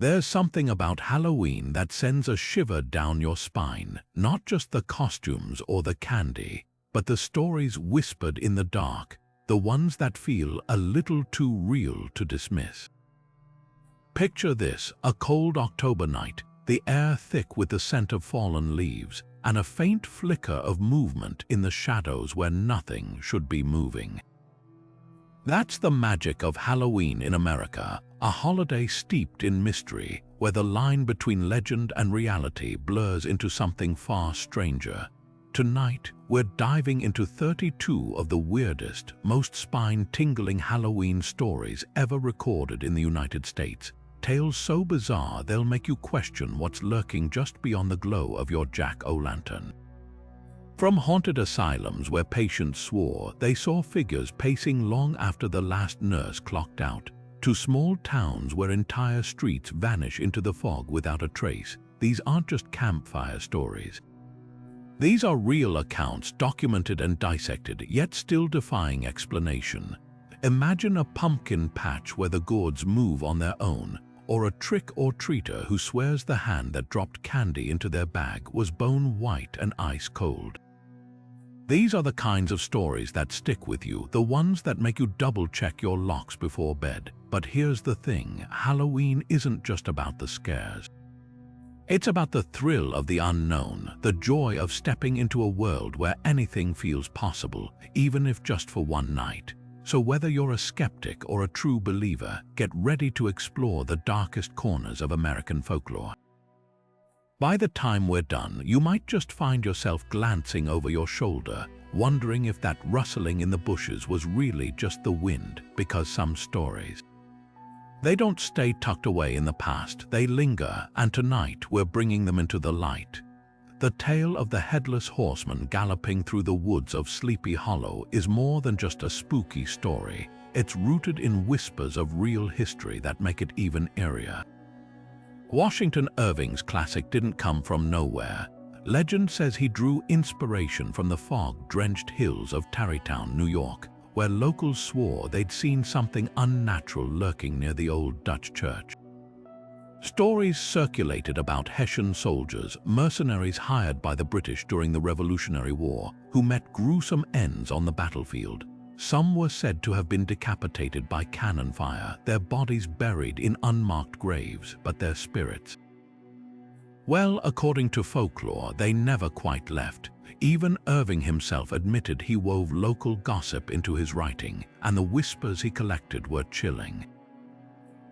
There's something about Halloween that sends a shiver down your spine, not just the costumes or the candy, but the stories whispered in the dark, the ones that feel a little too real to dismiss. Picture this, a cold October night, the air thick with the scent of fallen leaves, and a faint flicker of movement in the shadows where nothing should be moving. That's the magic of Halloween in America, a holiday steeped in mystery, where the line between legend and reality blurs into something far stranger. Tonight, we're diving into 32 of the weirdest, most spine-tingling Halloween stories ever recorded in the United States. Tales so bizarre they'll make you question what's lurking just beyond the glow of your jack-o'-lantern. From haunted asylums where patients swore they saw figures pacing long after the last nurse clocked out, to small towns where entire streets vanish into the fog without a trace, these aren't just campfire stories. These are real accounts documented and dissected, yet still defying explanation. Imagine a pumpkin patch where the gourds move on their own, or a trick-or-treater who swears the hand that dropped candy into their bag was bone white and ice cold. These are the kinds of stories that stick with you, the ones that make you double-check your locks before bed. But here's the thing, Halloween isn't just about the scares. It's about the thrill of the unknown, the joy of stepping into a world where anything feels possible, even if just for one night. So whether you're a skeptic or a true believer, get ready to explore the darkest corners of American folklore. By the time we're done, you might just find yourself glancing over your shoulder, wondering if that rustling in the bushes was really just the wind, because some stories, they don't stay tucked away in the past, they linger, and tonight we're bringing them into the light. The tale of the headless horseman galloping through the woods of Sleepy Hollow is more than just a spooky story. It's rooted in whispers of real history that make it even eerier. Washington Irving's classic didn't come from nowhere. Legend says he drew inspiration from the fog-drenched hills of Tarrytown, New York, where locals swore they'd seen something unnatural lurking near the old Dutch church. Stories circulated about Hessian soldiers, mercenaries hired by the British during the Revolutionary War, who met gruesome ends on the battlefield. Some were said to have been decapitated by cannon fire, their bodies buried in unmarked graves, but their spirits, well, according to folklore, they never quite left. Even Irving himself admitted he wove local gossip into his writing, and the whispers he collected were chilling.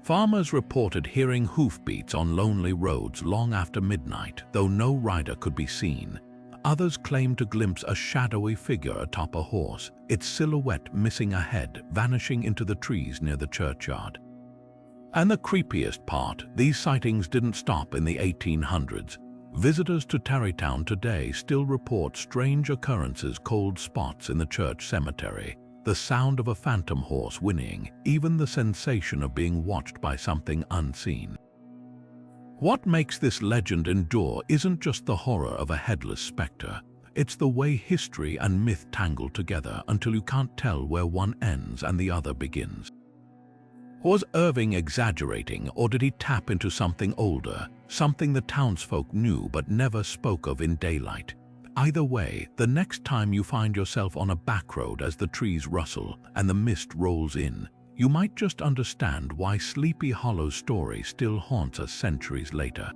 Farmers reported hearing hoofbeats on lonely roads long after midnight, though no rider could be seen. Others claimed to glimpse a shadowy figure atop a horse, its silhouette missing a head, vanishing into the trees near the churchyard. And the creepiest part, these sightings didn't stop in the 1800s. Visitors to Tarrytown today still report strange occurrences, cold spots in the church cemetery, the sound of a phantom horse whinnying, even the sensation of being watched by something unseen. What makes this legend endure isn't just the horror of a headless specter. It's the way history and myth tangle together until you can't tell where one ends and the other begins. Was Irving exaggerating, or did he tap into something older, something the townsfolk knew but never spoke of in daylight? Either way, the next time you find yourself on a back road as the trees rustle and the mist rolls in, you might just understand why Sleepy Hollow's story still haunts us centuries later.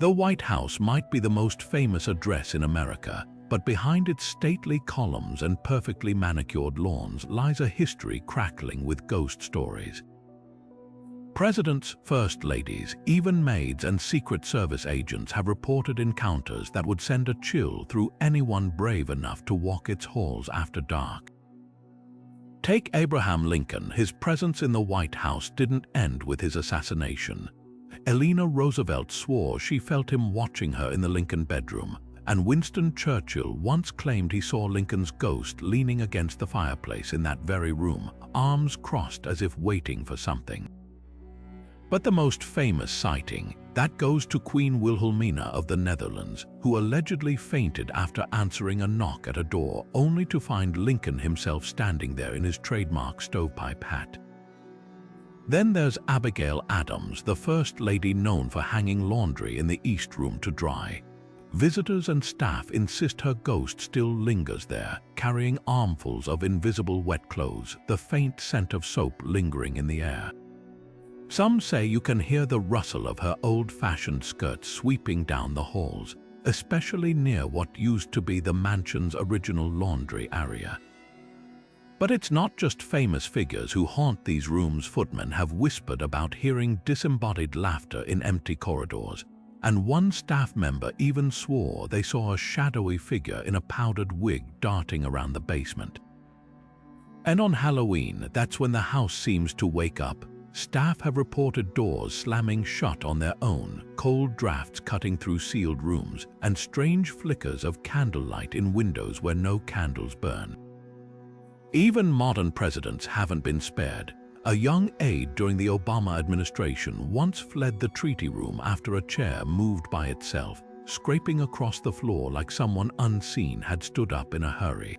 The White House might be the most famous address in America, but behind its stately columns and perfectly manicured lawns lies a history crackling with ghost stories. Presidents, first ladies, even maids and Secret Service agents have reported encounters that would send a chill through anyone brave enough to walk its halls after dark. Take Abraham Lincoln. His presence in the White House didn't end with his assassination. Eleanor Roosevelt swore she felt him watching her in the Lincoln bedroom, and Winston Churchill once claimed he saw Lincoln's ghost leaning against the fireplace in that very room, arms crossed as if waiting for something. But the most famous sighting, that goes to Queen Wilhelmina of the Netherlands, who allegedly fainted after answering a knock at a door, only to find Lincoln himself standing there in his trademark stovepipe hat. Then there's Abigail Adams, the first lady known for hanging laundry in the East Room to dry. Visitors and staff insist her ghost still lingers there, carrying armfuls of invisible wet clothes, the faint scent of soap lingering in the air. Some say you can hear the rustle of her old-fashioned skirts sweeping down the halls, especially near what used to be the mansion's original laundry area. But it's not just famous figures who haunt these rooms. Footmen have whispered about hearing disembodied laughter in empty corridors, and one staff member even swore they saw a shadowy figure in a powdered wig darting around the basement. And on Halloween, that's when the house seems to wake up. Staff have reported doors slamming shut on their own, cold drafts cutting through sealed rooms, and strange flickers of candlelight in windows where no candles burn. Even modern presidents haven't been spared. A young aide during the Obama administration once fled the treaty room after a chair moved by itself, scraping across the floor like someone unseen had stood up in a hurry.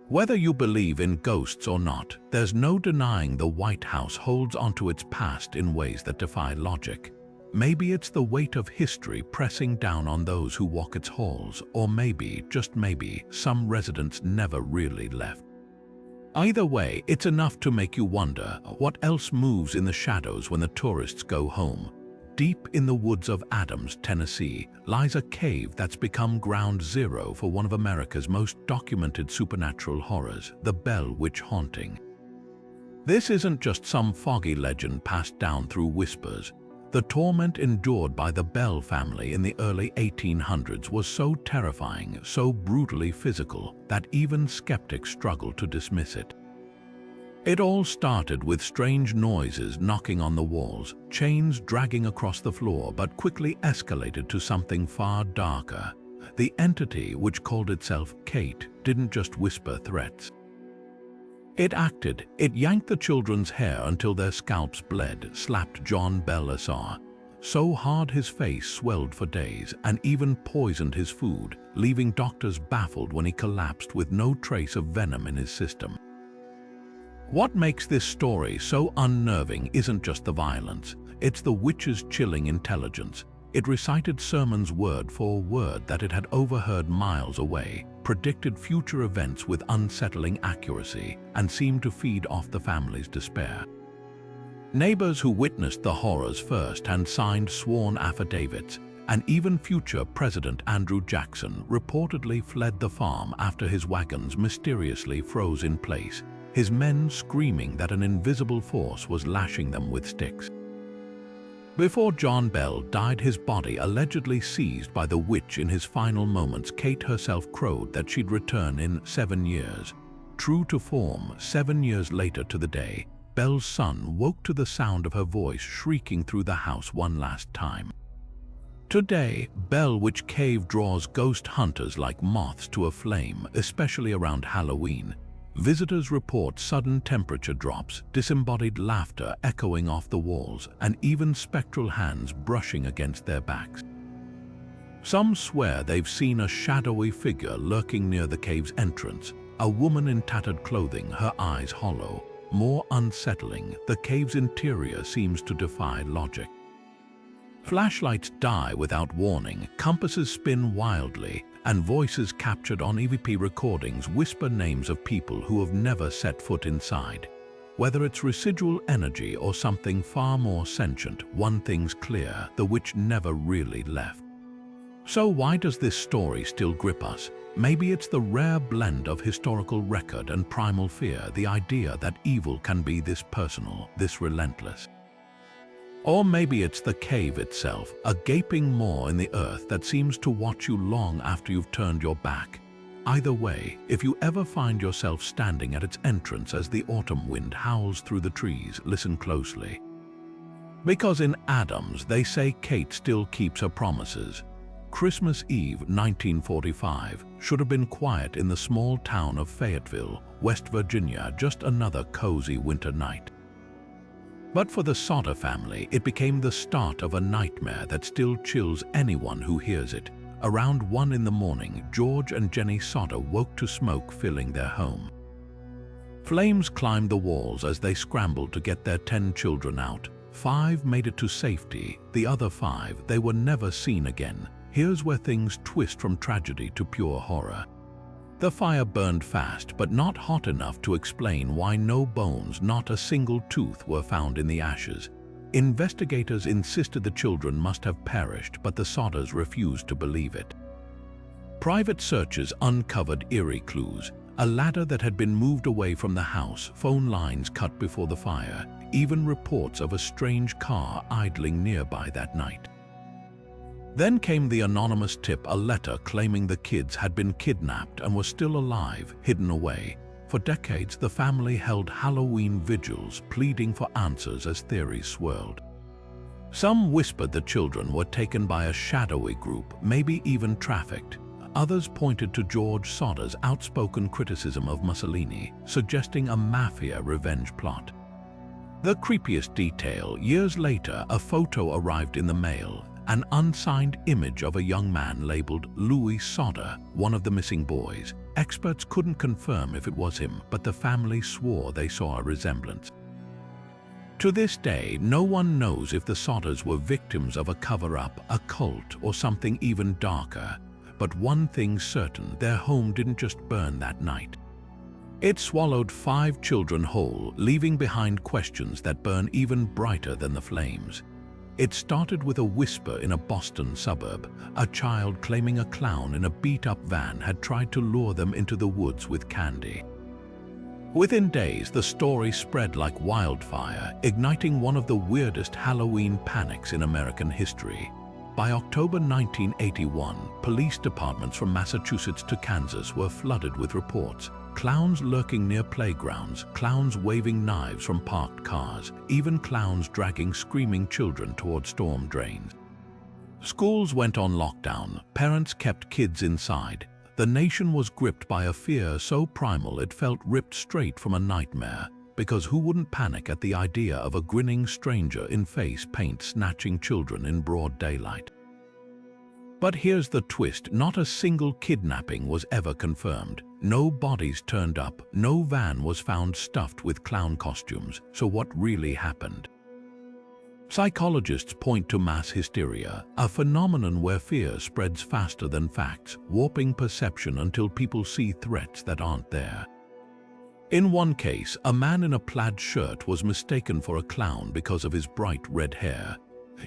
Whether you believe in ghosts or not, there's no denying the White House holds onto its past in ways that defy logic. Maybe it's the weight of history pressing down on those who walk its halls, or maybe, just maybe, some residents never really left. Either way, it's enough to make you wonder what else moves in the shadows when the tourists go home. Deep in the woods of Adams, Tennessee, lies a cave that's become ground zero for one of America's most documented supernatural horrors, the Bell Witch haunting. This isn't just some foggy legend passed down through whispers. The torment endured by the Bell family in the early 1800s was so terrifying, so brutally physical, that even skeptics struggle to dismiss it. It all started with strange noises knocking on the walls, chains dragging across the floor, but quickly escalated to something far darker. The entity, which called itself Kate, didn't just whisper threats. It acted. It yanked the children's hair until their scalps bled, slapped John Bell Sr. so hard his face swelled for days, and even poisoned his food, leaving doctors baffled when he collapsed with no trace of venom in his system. What makes this story so unnerving isn't just the violence, it's the witch's chilling intelligence. It recited sermons word for word that it had overheard miles away, predicted future events with unsettling accuracy, and seemed to feed off the family's despair. Neighbors who witnessed the horrors firsthand signed sworn affidavits, and even future President Andrew Jackson reportedly fled the farm after his wagons mysteriously froze in place, his men screaming that an invisible force was lashing them with sticks. Before John Bell died, his body allegedly seized by the witch in his final moments, Kate herself crowed that she'd return in 7 years. True to form, 7 years later to the day, Bell's son woke to the sound of her voice shrieking through the house one last time. Today, Bell Witch Cave draws ghost hunters like moths to a flame, especially around Halloween. Visitors report sudden temperature drops, disembodied laughter echoing off the walls, and even spectral hands brushing against their backs. Some swear they've seen a shadowy figure lurking near the cave's entrance, a woman in tattered clothing, her eyes hollow. More unsettling, the cave's interior seems to defy logic. Flashlights die without warning, compasses spin wildly, and voices captured on EVP recordings whisper names of people who have never set foot inside. Whether it's residual energy or something far more sentient, one thing's clear: the witch never really left. So why does this story still grip us? Maybe it's the rare blend of historical record and primal fear, the idea that evil can be this personal, this relentless. Or maybe it's the cave itself, a gaping maw in the earth that seems to watch you long after you've turned your back. Either way, if you ever find yourself standing at its entrance as the autumn wind howls through the trees, listen closely. Because in Adams, they say Kate still keeps her promises. Christmas Eve 1945 should have been quiet in the small town of Fayetteville, West Virginia, just another cozy winter night. But for the Sodder family, it became the start of a nightmare that still chills anyone who hears it. Around 1 in the morning, George and Jenny Sodder woke to smoke filling their home. Flames climbed the walls as they scrambled to get their 10 children out. 5 made it to safety, the other 5, they were never seen again. Here's where things twist from tragedy to pure horror. The fire burned fast, but not hot enough to explain why no bones, not a single tooth, were found in the ashes. Investigators insisted the children must have perished, but the Sodders refused to believe it. Private searches uncovered eerie clues: a ladder that had been moved away from the house, phone lines cut before the fire, even reports of a strange car idling nearby that night. Then came the anonymous tip, a letter claiming the kids had been kidnapped and were still alive, hidden away. For decades, the family held Halloween vigils, pleading for answers as theories swirled. Some whispered the children were taken by a shadowy group, maybe even trafficked. Others pointed to George Sodder's outspoken criticism of Mussolini, suggesting a mafia revenge plot. The creepiest detail: years later, a photo arrived in the mail, an unsigned image of a young man labeled Louis Sodder, one of the missing boys. Experts couldn't confirm if it was him, but the family swore they saw a resemblance. To this day, no one knows if the Sodders were victims of a cover-up, a cult, or something even darker. But one thing's certain: their home didn't just burn that night. It swallowed 5 children whole, leaving behind questions that burn even brighter than the flames. It started with a whisper in a Boston suburb. A child claiming a clown in a beat-up van had tried to lure them into the woods with candy. Within days, the story spread like wildfire, igniting one of the weirdest Halloween panics in American history. By October 1981, police departments from Massachusetts to Kansas were flooded with reports. Clowns lurking near playgrounds, clowns waving knives from parked cars, even clowns dragging screaming children toward storm drains. Schools went on lockdown, parents kept kids inside. The nation was gripped by a fear so primal it felt ripped straight from a nightmare. Because who wouldn't panic at the idea of a grinning stranger in face paint snatching children in broad daylight? But here's the twist: not a single kidnapping was ever confirmed. No bodies turned up, no van was found stuffed with clown costumes. So what really happened? Psychologists point to mass hysteria, a phenomenon where fear spreads faster than facts, warping perception until people see threats that aren't there. In one case, a man in a plaid shirt was mistaken for a clown because of his bright red hair.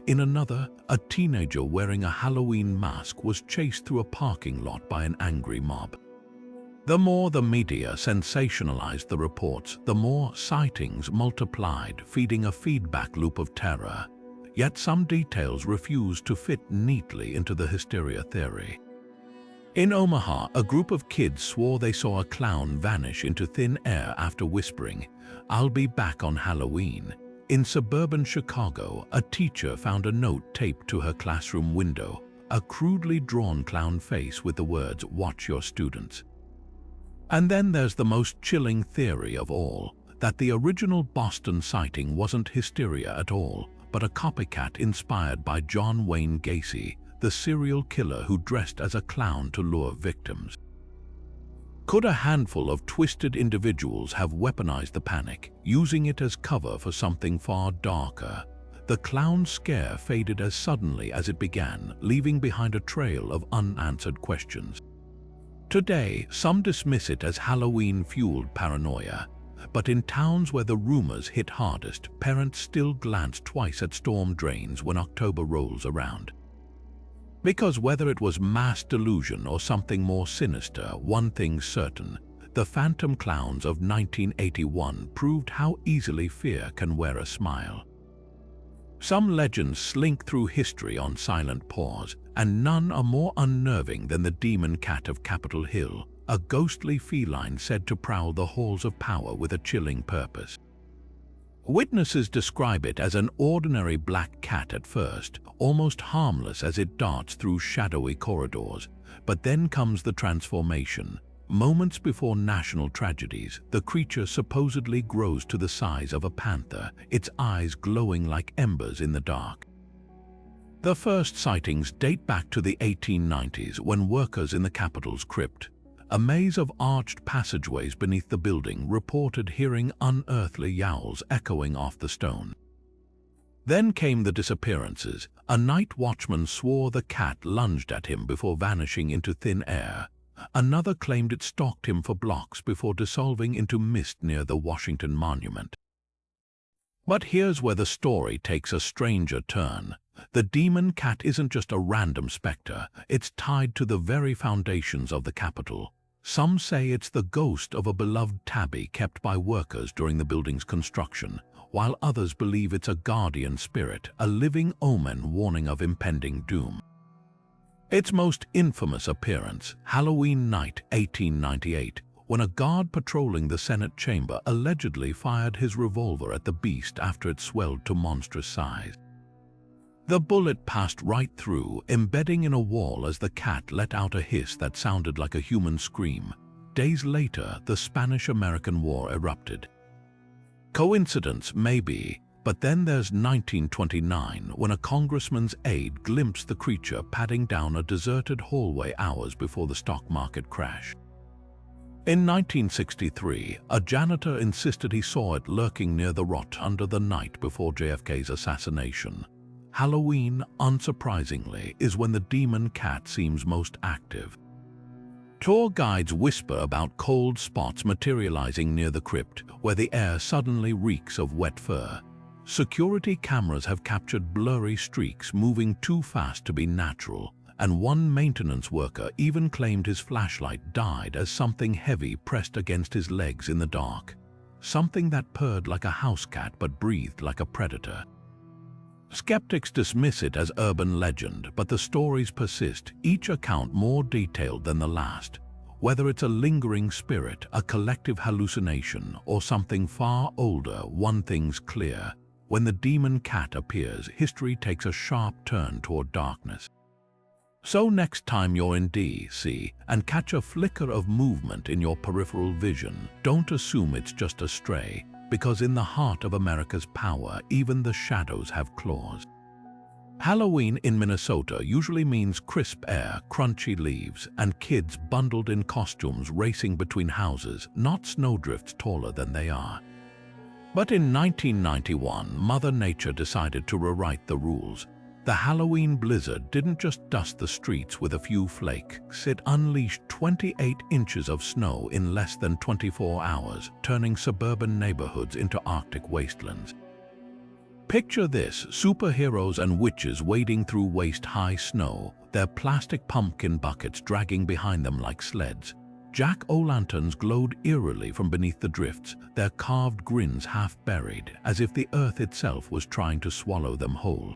In another, a teenager wearing a Halloween mask was chased through a parking lot by an angry mob. The more the media sensationalized the reports, the more sightings multiplied, feeding a feedback loop of terror. Yet some details refused to fit neatly into the hysteria theory. In Omaha, a group of kids swore they saw a clown vanish into thin air after whispering, "I'll be back on Halloween." In suburban Chicago, a teacher found a note taped to her classroom window, a crudely drawn clown face with the words, "Watch your students." And then there's the most chilling theory of all, that the original Boston sighting wasn't hysteria at all, but a copycat inspired by John Wayne Gacy, the serial killer who dressed as a clown to lure victims. Could a handful of twisted individuals have weaponized the panic, using it as cover for something far darker? The clown scare faded as suddenly as it began, leaving behind a trail of unanswered questions. Today, some dismiss it as Halloween-fueled paranoia, but in towns where the rumors hit hardest, parents still glance twice at storm drains when October rolls around. Because whether it was mass delusion or something more sinister, one thing's certain: the phantom clowns of 1981 proved how easily fear can wear a smile. Some legends slink through history on silent paws, and none are more unnerving than the demon cat of Capitol Hill, a ghostly feline said to prowl the halls of power with a chilling purpose. Witnesses describe it as an ordinary black cat at first, almost harmless as it darts through shadowy corridors. But then comes the transformation. Moments before national tragedies, the creature supposedly grows to the size of a panther, its eyes glowing like embers in the dark. The first sightings date back to the 1890s when workers in the Capitol's crypt. a maze of arched passageways beneath the building reported hearing unearthly yowls echoing off the stone. Then came the disappearances. A night watchman swore the cat lunged at him before vanishing into thin air. Another claimed it stalked him for blocks before dissolving into mist near the Washington Monument. But here's where the story takes a stranger turn. The demon cat isn't just a random specter, it's tied to the very foundations of the Capitol. Some say it's the ghost of a beloved tabby kept by workers during the building's construction, while others believe it's a guardian spirit, a living omen warning of impending doom. Its most infamous appearance, Halloween night 1898, when a guard patrolling the Senate chamber allegedly fired his revolver at the beast after it swelled to monstrous size. The bullet passed right through, embedding in a wall as the cat let out a hiss that sounded like a human scream. Days later, the Spanish-American War erupted. Coincidence, maybe, but then there's 1929, when a congressman's aide glimpsed the creature padding down a deserted hallway hours before the stock market crash. In 1963, a janitor insisted he saw it lurking near the rotunda the night before JFK's assassination. Halloween, unsurprisingly, is when the demon cat seems most active. Tour guides whisper about cold spots materializing near the crypt, where the air suddenly reeks of wet fur. Security cameras have captured blurry streaks moving too fast to be natural, and one maintenance worker even claimed his flashlight died as something heavy pressed against his legs in the dark. Something that purred like a house cat but breathed like a predator. Skeptics dismiss it as urban legend, but the stories persist, each account more detailed than the last. Whether it's a lingering spirit, a collective hallucination, or something far older, one thing's clear. When the demon cat appears, history takes a sharp turn toward darkness. So next time you're in D.C. and catch a flicker of movement in your peripheral vision, don't assume it's just a stray, because in the heart of America's power, even the shadows have claws. Halloween in Minnesota usually means crisp air, crunchy leaves, and kids bundled in costumes racing between houses, not snowdrifts taller than they are. But in 1991, Mother Nature decided to rewrite the rules. The Halloween blizzard didn't just dust the streets with a few flakes, it unleashed 28 inches of snow in less than 24 hours, turning suburban neighborhoods into Arctic wastelands. Picture this, superheroes and witches wading through waist-high snow, their plastic pumpkin buckets dragging behind them like sleds. Jack-o'-lanterns glowed eerily from beneath the drifts, their carved grins half buried, as if the earth itself was trying to swallow them whole.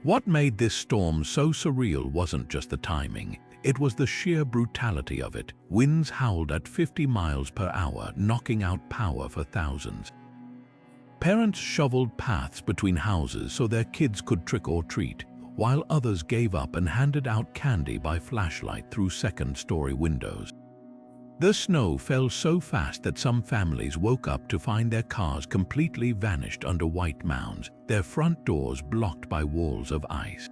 What made this storm so surreal wasn't just the timing, it was the sheer brutality of it. Winds howled at 50 miles per hour, knocking out power for thousands. Parents shoveled paths between houses so their kids could trick or treat, while others gave up and handed out candy by flashlight through second-story windows. The snow fell so fast that some families woke up to find their cars completely vanished under white mounds, their front doors blocked by walls of ice.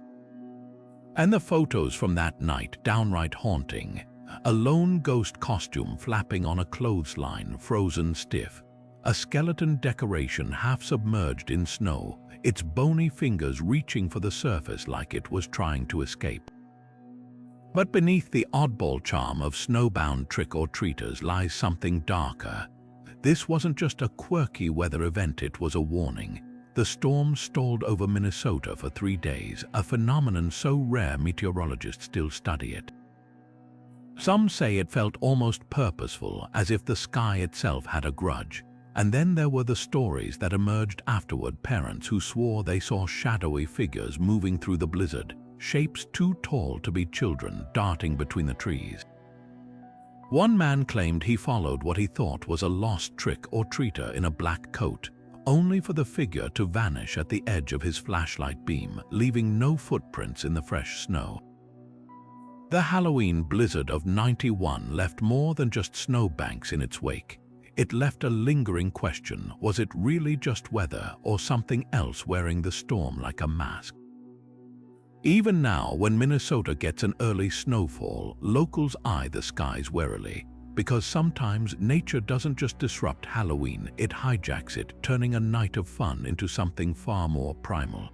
And the photos from that night, downright haunting. A lone ghost costume flapping on a clothesline, frozen stiff. A skeleton decoration half submerged in snow, its bony fingers reaching for the surface like it was trying to escape. But beneath the oddball charm of snowbound trick-or-treaters lies something darker. This wasn't just a quirky weather event, it was a warning. The storm stalled over Minnesota for 3 days, a phenomenon so rare meteorologists still study it. Some say it felt almost purposeful, as if the sky itself had a grudge. And then there were the stories that emerged afterward, parents who swore they saw shadowy figures moving through the blizzard, shapes too tall to be children darting between the trees. One man claimed he followed what he thought was a lost trick-or-treater in a black coat, only for the figure to vanish at the edge of his flashlight beam, leaving no footprints in the fresh snow. The Halloween blizzard of '91 left more than just snowbanks in its wake. It left a lingering question: was it really just weather or something else wearing the storm like a mask? Even now, when Minnesota gets an early snowfall, locals eye the skies warily, because sometimes nature doesn't just disrupt Halloween, it hijacks it, turning a night of fun into something far more primal.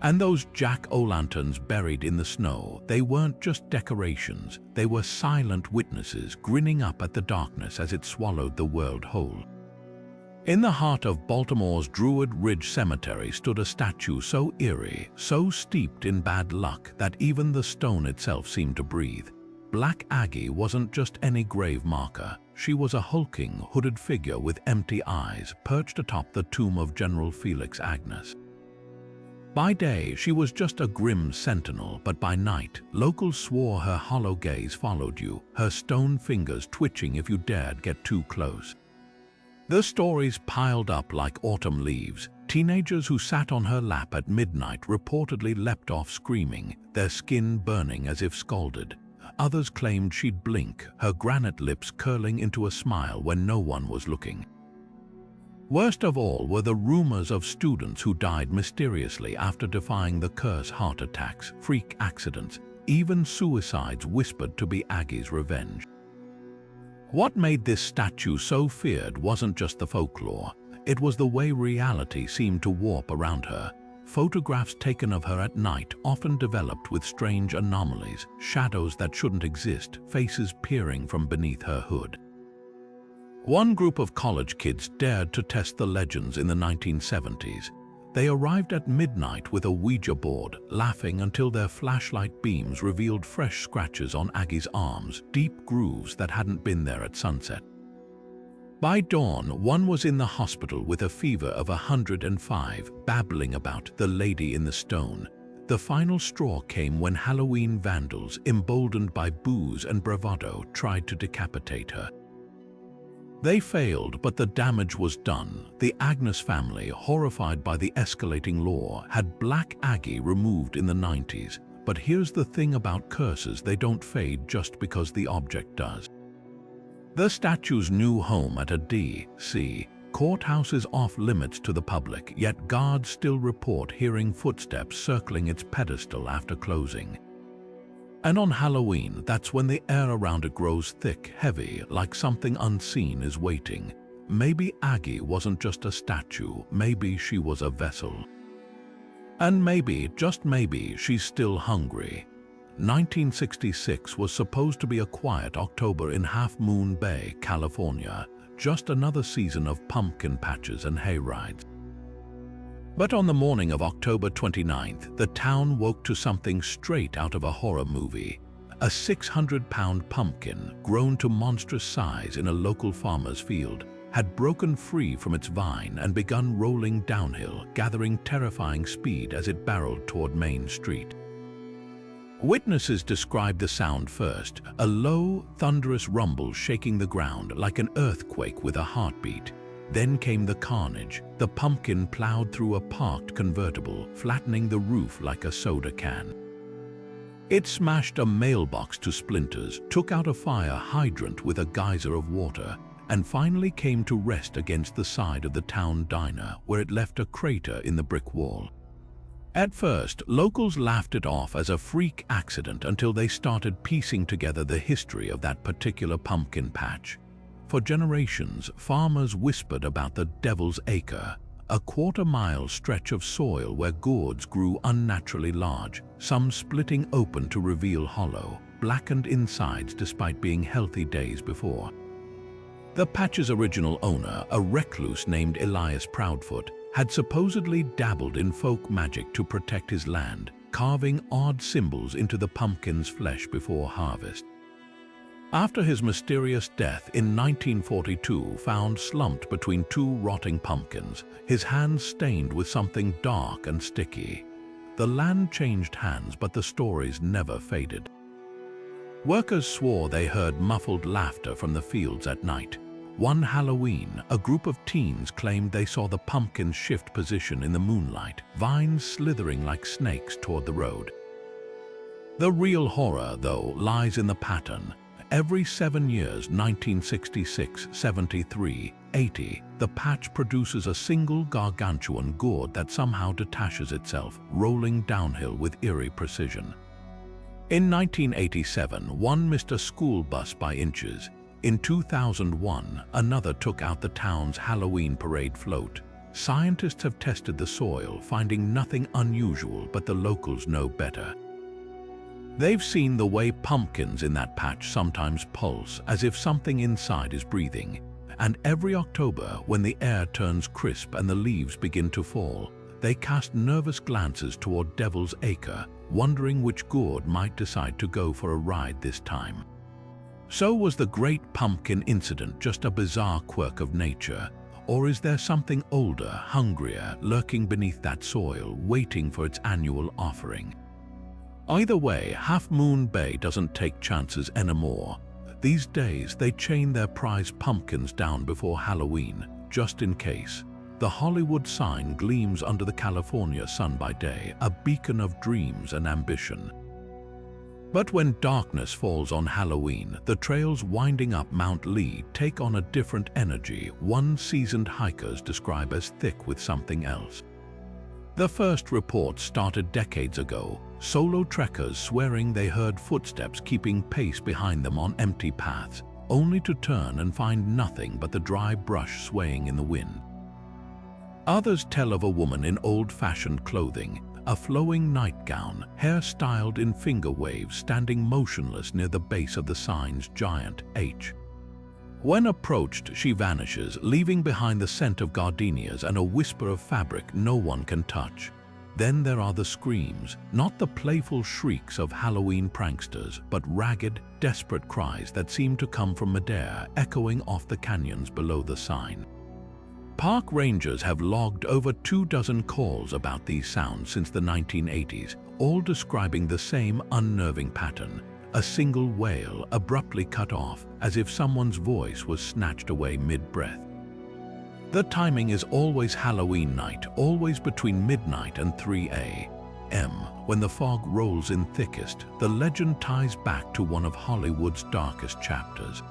And those jack-o'-lanterns buried in the snow, they weren't just decorations, they were silent witnesses grinning up at the darkness as it swallowed the world whole. In the heart of Baltimore's Druid Ridge Cemetery stood a statue so eerie, so steeped in bad luck that even the stone itself seemed to breathe. Black Aggie wasn't just any grave marker. She was a hulking, hooded figure with empty eyes perched atop the tomb of General Felix Agnes. By day, she was just a grim sentinel, but by night, locals swore her hollow gaze followed you, her stone fingers twitching if you dared get too close. The stories piled up like autumn leaves. Teenagers who sat on her lap at midnight reportedly leapt off screaming, their skin burning as if scalded. Others claimed she'd blink, her granite lips curling into a smile when no one was looking. Worst of all were the rumors of students who died mysteriously after defying the curse: heart attacks, freak accidents, even suicides whispered to be Aggie's revenge. What made this statue so feared wasn't just the folklore, it was the way reality seemed to warp around her. Photographs taken of her at night often developed with strange anomalies, shadows that shouldn't exist, faces peering from beneath her hood. One group of college kids dared to test the legends in the 1970s. They arrived at midnight with a Ouija board, laughing until their flashlight beams revealed fresh scratches on Aggie's arms, deep grooves that hadn't been there at sunset. By dawn, one was in the hospital with a fever of 105, babbling about the lady in the stone. The final straw came when Halloween vandals, emboldened by booze and bravado, tried to decapitate her. They failed, but the damage was done. The Agnes family, horrified by the escalating lore, had Black Aggie removed in the 90s. But here's the thing about curses: they don't fade just because the object does. The statue's new home at a D.C. courthouse is off limits to the public, yet guards still report hearing footsteps circling its pedestal after closing. And on Halloween, that's when the air around it grows thick, heavy, like something unseen is waiting. Maybe Aggie wasn't just a statue, maybe she was a vessel. And maybe, just maybe, she's still hungry. 1966 was supposed to be a quiet October in Half Moon Bay, California, just another season of pumpkin patches and hayrides. But on the morning of October 29th, the town woke to something straight out of a horror movie. A 600-pound pumpkin, grown to monstrous size in a local farmer's field, had broken free from its vine and begun rolling downhill, gathering terrifying speed as it barreled toward Main Street. Witnesses described the sound first, a low, thunderous rumble shaking the ground like an earthquake with a heartbeat. Then came the carnage. The pumpkin plowed through a parked convertible, flattening the roof like a soda can. It smashed a mailbox to splinters, took out a fire hydrant with a geyser of water, and finally came to rest against the side of the town diner, where it left a crater in the brick wall. At first, locals laughed it off as a freak accident until they started piecing together the history of that particular pumpkin patch. For generations, farmers whispered about the Devil's Acre, a quarter-mile stretch of soil where gourds grew unnaturally large, some splitting open to reveal hollow, blackened insides despite being healthy days before. The patch's original owner, a recluse named Elias Proudfoot, had supposedly dabbled in folk magic to protect his land, carving odd symbols into the pumpkin's flesh before harvest. After his mysterious death in 1942, found slumped between two rotting pumpkins, his hands stained with something dark and sticky. The land changed hands, but the stories never faded. Workers swore they heard muffled laughter from the fields at night. One Halloween, a group of teens claimed they saw the pumpkins shift position in the moonlight, vines slithering like snakes toward the road. The real horror, though, lies in the pattern. Every 7 years, 1966, 73, 80, the patch produces a single gargantuan gourd that somehow detaches itself, rolling downhill with eerie precision. In 1987, one missed a school bus by inches. In 2001, another took out the town's Halloween parade float. Scientists have tested the soil, finding nothing unusual, but the locals know better. They've seen the way pumpkins in that patch sometimes pulse, as if something inside is breathing. And every October, when the air turns crisp and the leaves begin to fall, they cast nervous glances toward Devil's Acre, wondering which gourd might decide to go for a ride this time. So was the Great Pumpkin incident just a bizarre quirk of nature? Or is there something older, hungrier, lurking beneath that soil, waiting for its annual offering? Either way, Half Moon Bay doesn't take chances anymore. These days, they chain their prize pumpkins down before Halloween, just in case. The Hollywood sign gleams under the California sun by day, a beacon of dreams and ambition. But when darkness falls on Halloween, the trails winding up Mount Lee take on a different energy one seasoned hikers describe as thick with something else. The first report started decades ago, solo trekkers swearing they heard footsteps keeping pace behind them on empty paths, only to turn and find nothing but the dry brush swaying in the wind. Others tell of a woman in old-fashioned clothing, a flowing nightgown, hair styled in finger waves, standing motionless near the base of the sign's giant H. When approached, she vanishes, leaving behind the scent of gardenias and a whisper of fabric no one can touch. Then there are the screams, not the playful shrieks of Halloween pranksters, but ragged, desperate cries that seem to come from midair, echoing off the canyons below the sign. Park rangers have logged over 24 calls about these sounds since the 1980s, all describing the same unnerving pattern. A single wail abruptly cut off, as if someone's voice was snatched away mid-breath. The timing is always Halloween night, always between midnight and 3 a.m. When the fog rolls in thickest, the legend ties back to one of Hollywood's darkest chapters.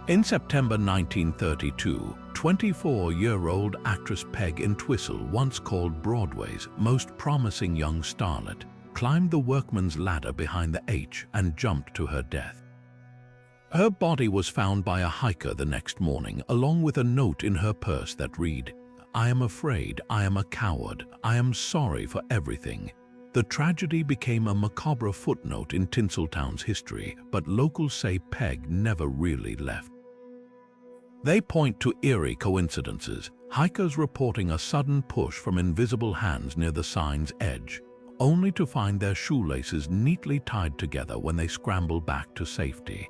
In September 1932, 24-year-old actress Peg Entwistle, once called Broadway's most promising young starlet, climbed the workman's ladder behind the H and jumped to her death. Her body was found by a hiker the next morning, along with a note in her purse that read, "I am afraid, I am a coward, I am sorry for everything." The tragedy became a macabre footnote in Tinseltown's history, but locals say Peg never really left. They point to eerie coincidences, hikers reporting a sudden push from invisible hands near the sign's edge, only to find their shoelaces neatly tied together when they scramble back to safety.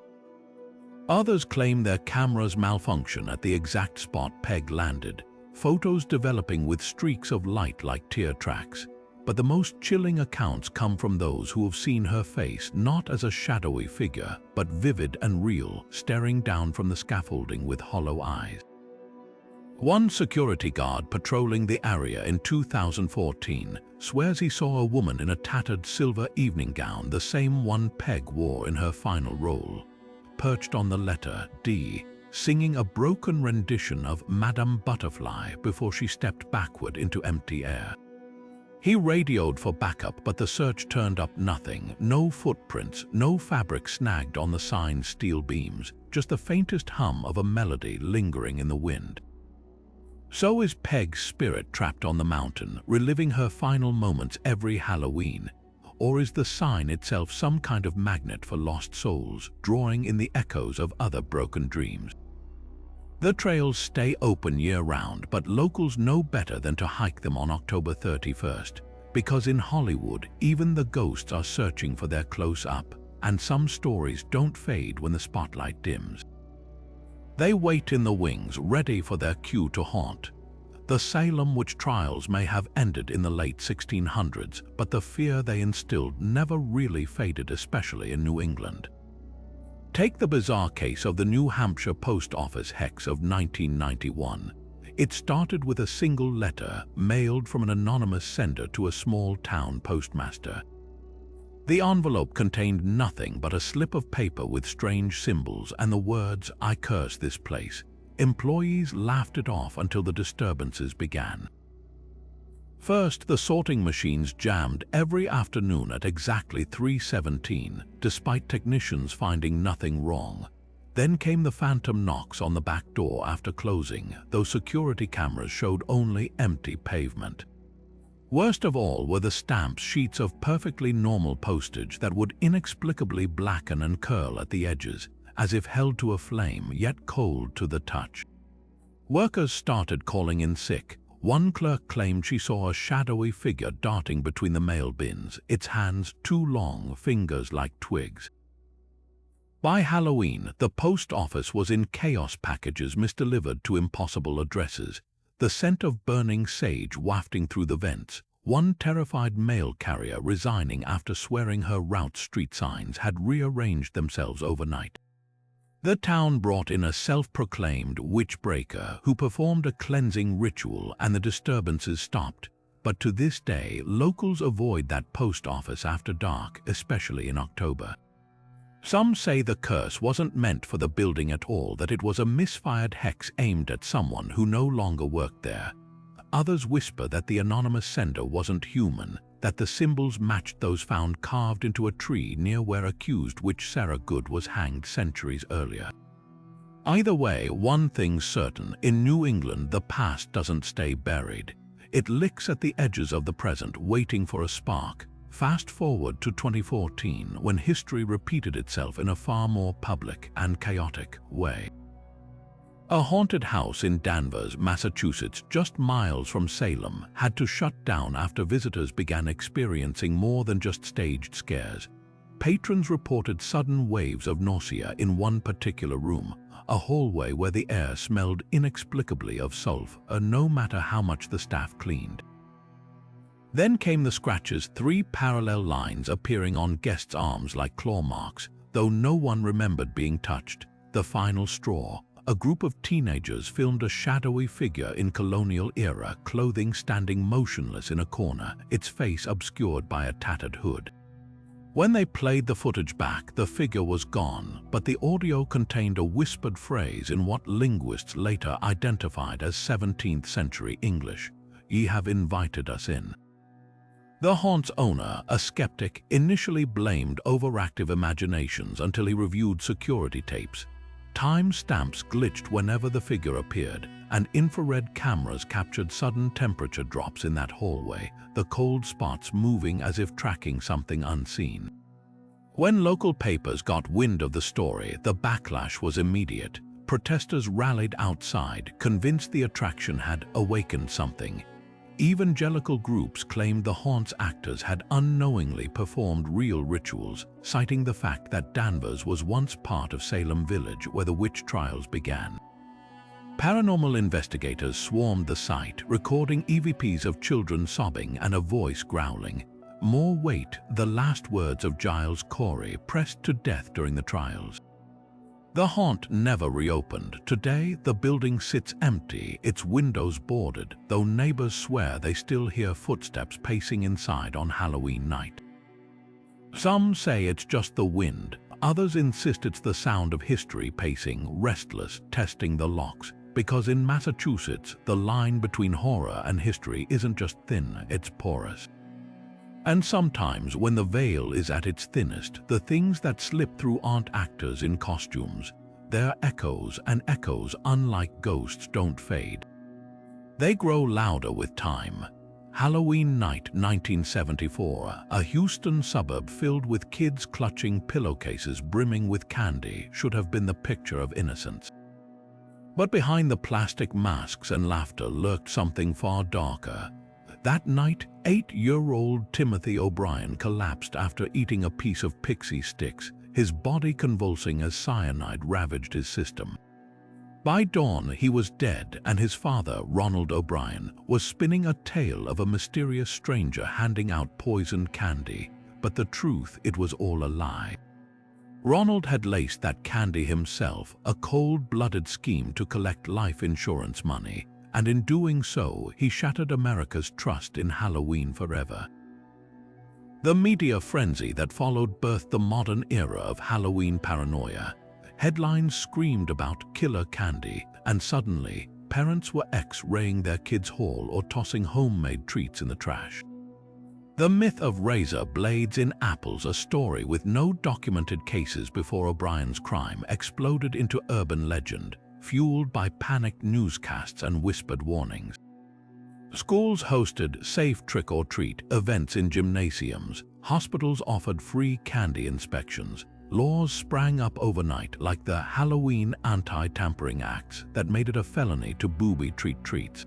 Others claim their cameras malfunction at the exact spot Peg landed, photos developing with streaks of light like tear tracks. But the most chilling accounts come from those who have seen her face not as a shadowy figure, but vivid and real, staring down from the scaffolding with hollow eyes. One security guard patrolling the area in 2014 swears he saw a woman in a tattered silver evening gown, the same one Peg wore in her final role, perched on the letter D, singing a broken rendition of Madame Butterfly before she stepped backward into empty air. He radioed for backup, but the search turned up nothing. No footprints, no fabric snagged on the sign's steel beams, just the faintest hum of a melody lingering in the wind. So is Peg's spirit trapped on the mountain, reliving her final moments every Halloween? Or is the sign itself some kind of magnet for lost souls, drawing in the echoes of other broken dreams? The trails stay open year-round, but locals know better than to hike them on October 31st, because in Hollywood, even the ghosts are searching for their close-up, and some stories don't fade when the spotlight dims. They wait in the wings, ready for their cue to haunt. The Salem witch trials may have ended in the late 1600s, but the fear they instilled never really faded, especially in New England. Take the bizarre case of the New Hampshire Post Office hex of 1991. It started with a single letter mailed from an anonymous sender to a small-town postmaster. The envelope contained nothing but a slip of paper with strange symbols and the words, "I curse this place." employees laughed it off until the disturbances began. First, the sorting machines jammed every afternoon at exactly 3:17, despite technicians finding nothing wrong. Then came the phantom knocks on the back door after closing, though security cameras showed only empty pavement. Worst of all were the stamped sheets of perfectly normal postage that would inexplicably blacken and curl at the edges, as if held to a flame yet cold to the touch. Workers started calling in sick. One clerk claimed she saw a shadowy figure darting between the mail bins, its hands too long, fingers like twigs. By Halloween, the post office was in chaos, packages misdelivered to impossible addresses, the scent of burning sage wafting through the vents. One terrified mail carrier resigning after swearing her route street signs had rearranged themselves overnight. The town brought in a self-proclaimed witch breaker who performed a cleansing ritual and the disturbances stopped. But to this day, locals avoid that post office after dark, especially in October. Some say the curse wasn't meant for the building at all, that it was a misfired hex aimed at someone who no longer worked there. Others whisper that the anonymous sender wasn't human, that the symbols matched those found carved into a tree near where accused witch Sarah Good was hanged centuries earlier. Either way, one thing's certain: in New England, the past doesn't stay buried. It licks at the edges of the present, waiting for a spark. Fast forward to 2014, when history repeated itself in a far more public and chaotic way. A haunted house in Danvers, Massachusetts, just miles from Salem, had to shut down after visitors began experiencing more than just staged scares. Patrons reported sudden waves of nausea in one particular room, a hallway where the air smelled inexplicably of sulfur, no matter how much the staff cleaned. Then came the scratches, 3 parallel lines appearing on guests' arms like claw marks, though no one remembered being touched. The final straw. A group of teenagers filmed a shadowy figure in colonial-era clothing standing motionless in a corner, its face obscured by a tattered hood. When they played the footage back, the figure was gone, but the audio contained a whispered phrase in what linguists later identified as 17th century English: "Ye have invited us in." The haunt's owner, a skeptic, initially blamed overactive imaginations until he reviewed security tapes. Time stamps glitched whenever the figure appeared, and infrared cameras captured sudden temperature drops in that hallway, the cold spots moving as if tracking something unseen. When local papers got wind of the story, the backlash was immediate. Protesters rallied outside, convinced the attraction had awakened something. Evangelical groups claimed the haunt's actors had unknowingly performed real rituals, citing the fact that Danvers was once part of Salem Village where the witch trials began. Paranormal investigators swarmed the site, recording EVPs of children sobbing and a voice growling. More weight, the last words of Giles Corey, pressed to death during the trials. The haunt never reopened. Today, the building sits empty, its windows boarded, though neighbors swear they still hear footsteps pacing inside on Halloween night. Some say it's just the wind, others insist it's the sound of history pacing, restless, testing the locks, because in Massachusetts, the line between horror and history isn't just thin, it's porous. And sometimes, when the veil is at its thinnest, the things that slip through aren't actors in costumes. They're echoes, and echoes, unlike ghosts, don't fade. They grow louder with time. Halloween night 1974, a Houston suburb filled with kids clutching pillowcases brimming with candy should have been the picture of innocence. But behind the plastic masks and laughter lurked something far darker. That night, 8-year-old Timothy O'Brien collapsed after eating a piece of pixie sticks, his body convulsing as cyanide ravaged his system. By dawn, he was dead, and his father, Ronald O'Brien, was spinning a tale of a mysterious stranger handing out poisoned candy. But the truth, it was all a lie. Ronald had laced that candy himself, a cold-blooded scheme to collect life insurance money. And in doing so, he shattered America's trust in Halloween forever. The media frenzy that followed birthed the modern era of Halloween paranoia. Headlines screamed about killer candy, and suddenly, parents were X-raying their kids' haul or tossing homemade treats in the trash. The myth of razor blades in apples, a story with no documented cases before O'Brien's crime, exploded into urban legend, fueled by panicked newscasts and whispered warnings. Schools hosted safe trick-or-treat events in gymnasiums, hospitals offered free candy inspections, laws sprang up overnight like the Halloween Anti-Tampering Acts that made it a felony to booby-treat treats.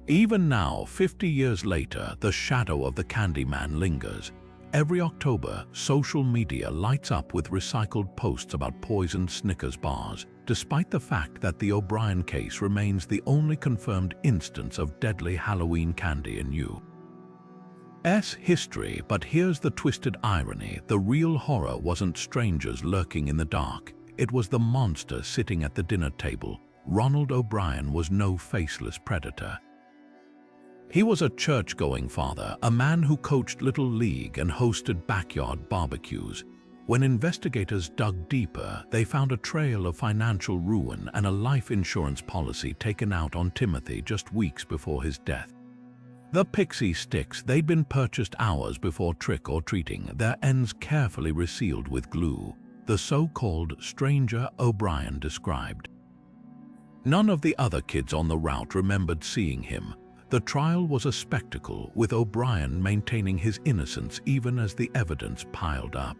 Even now, 50 years later, the shadow of the Candyman lingers. Every October, social media lights up with recycled posts about poisoned Snickers bars, despite the fact that the O'Brien case remains the only confirmed instance of deadly Halloween candy in U.S. history. But here's the twisted irony: the real horror wasn't strangers lurking in the dark. It was the monster sitting at the dinner table. Ronald O'Brien was no faceless predator. He was a church-going father, a man who coached Little League and hosted backyard barbecues. When investigators dug deeper, they found a trail of financial ruin and a life insurance policy taken out on Timothy just weeks before his death. The pixie sticks, they'd been purchased hours before trick-or-treating, their ends carefully resealed with glue. The so-called stranger O'Brien described. None of the other kids on the route remembered seeing him. The trial was a spectacle, with O'Brien maintaining his innocence even as the evidence piled up.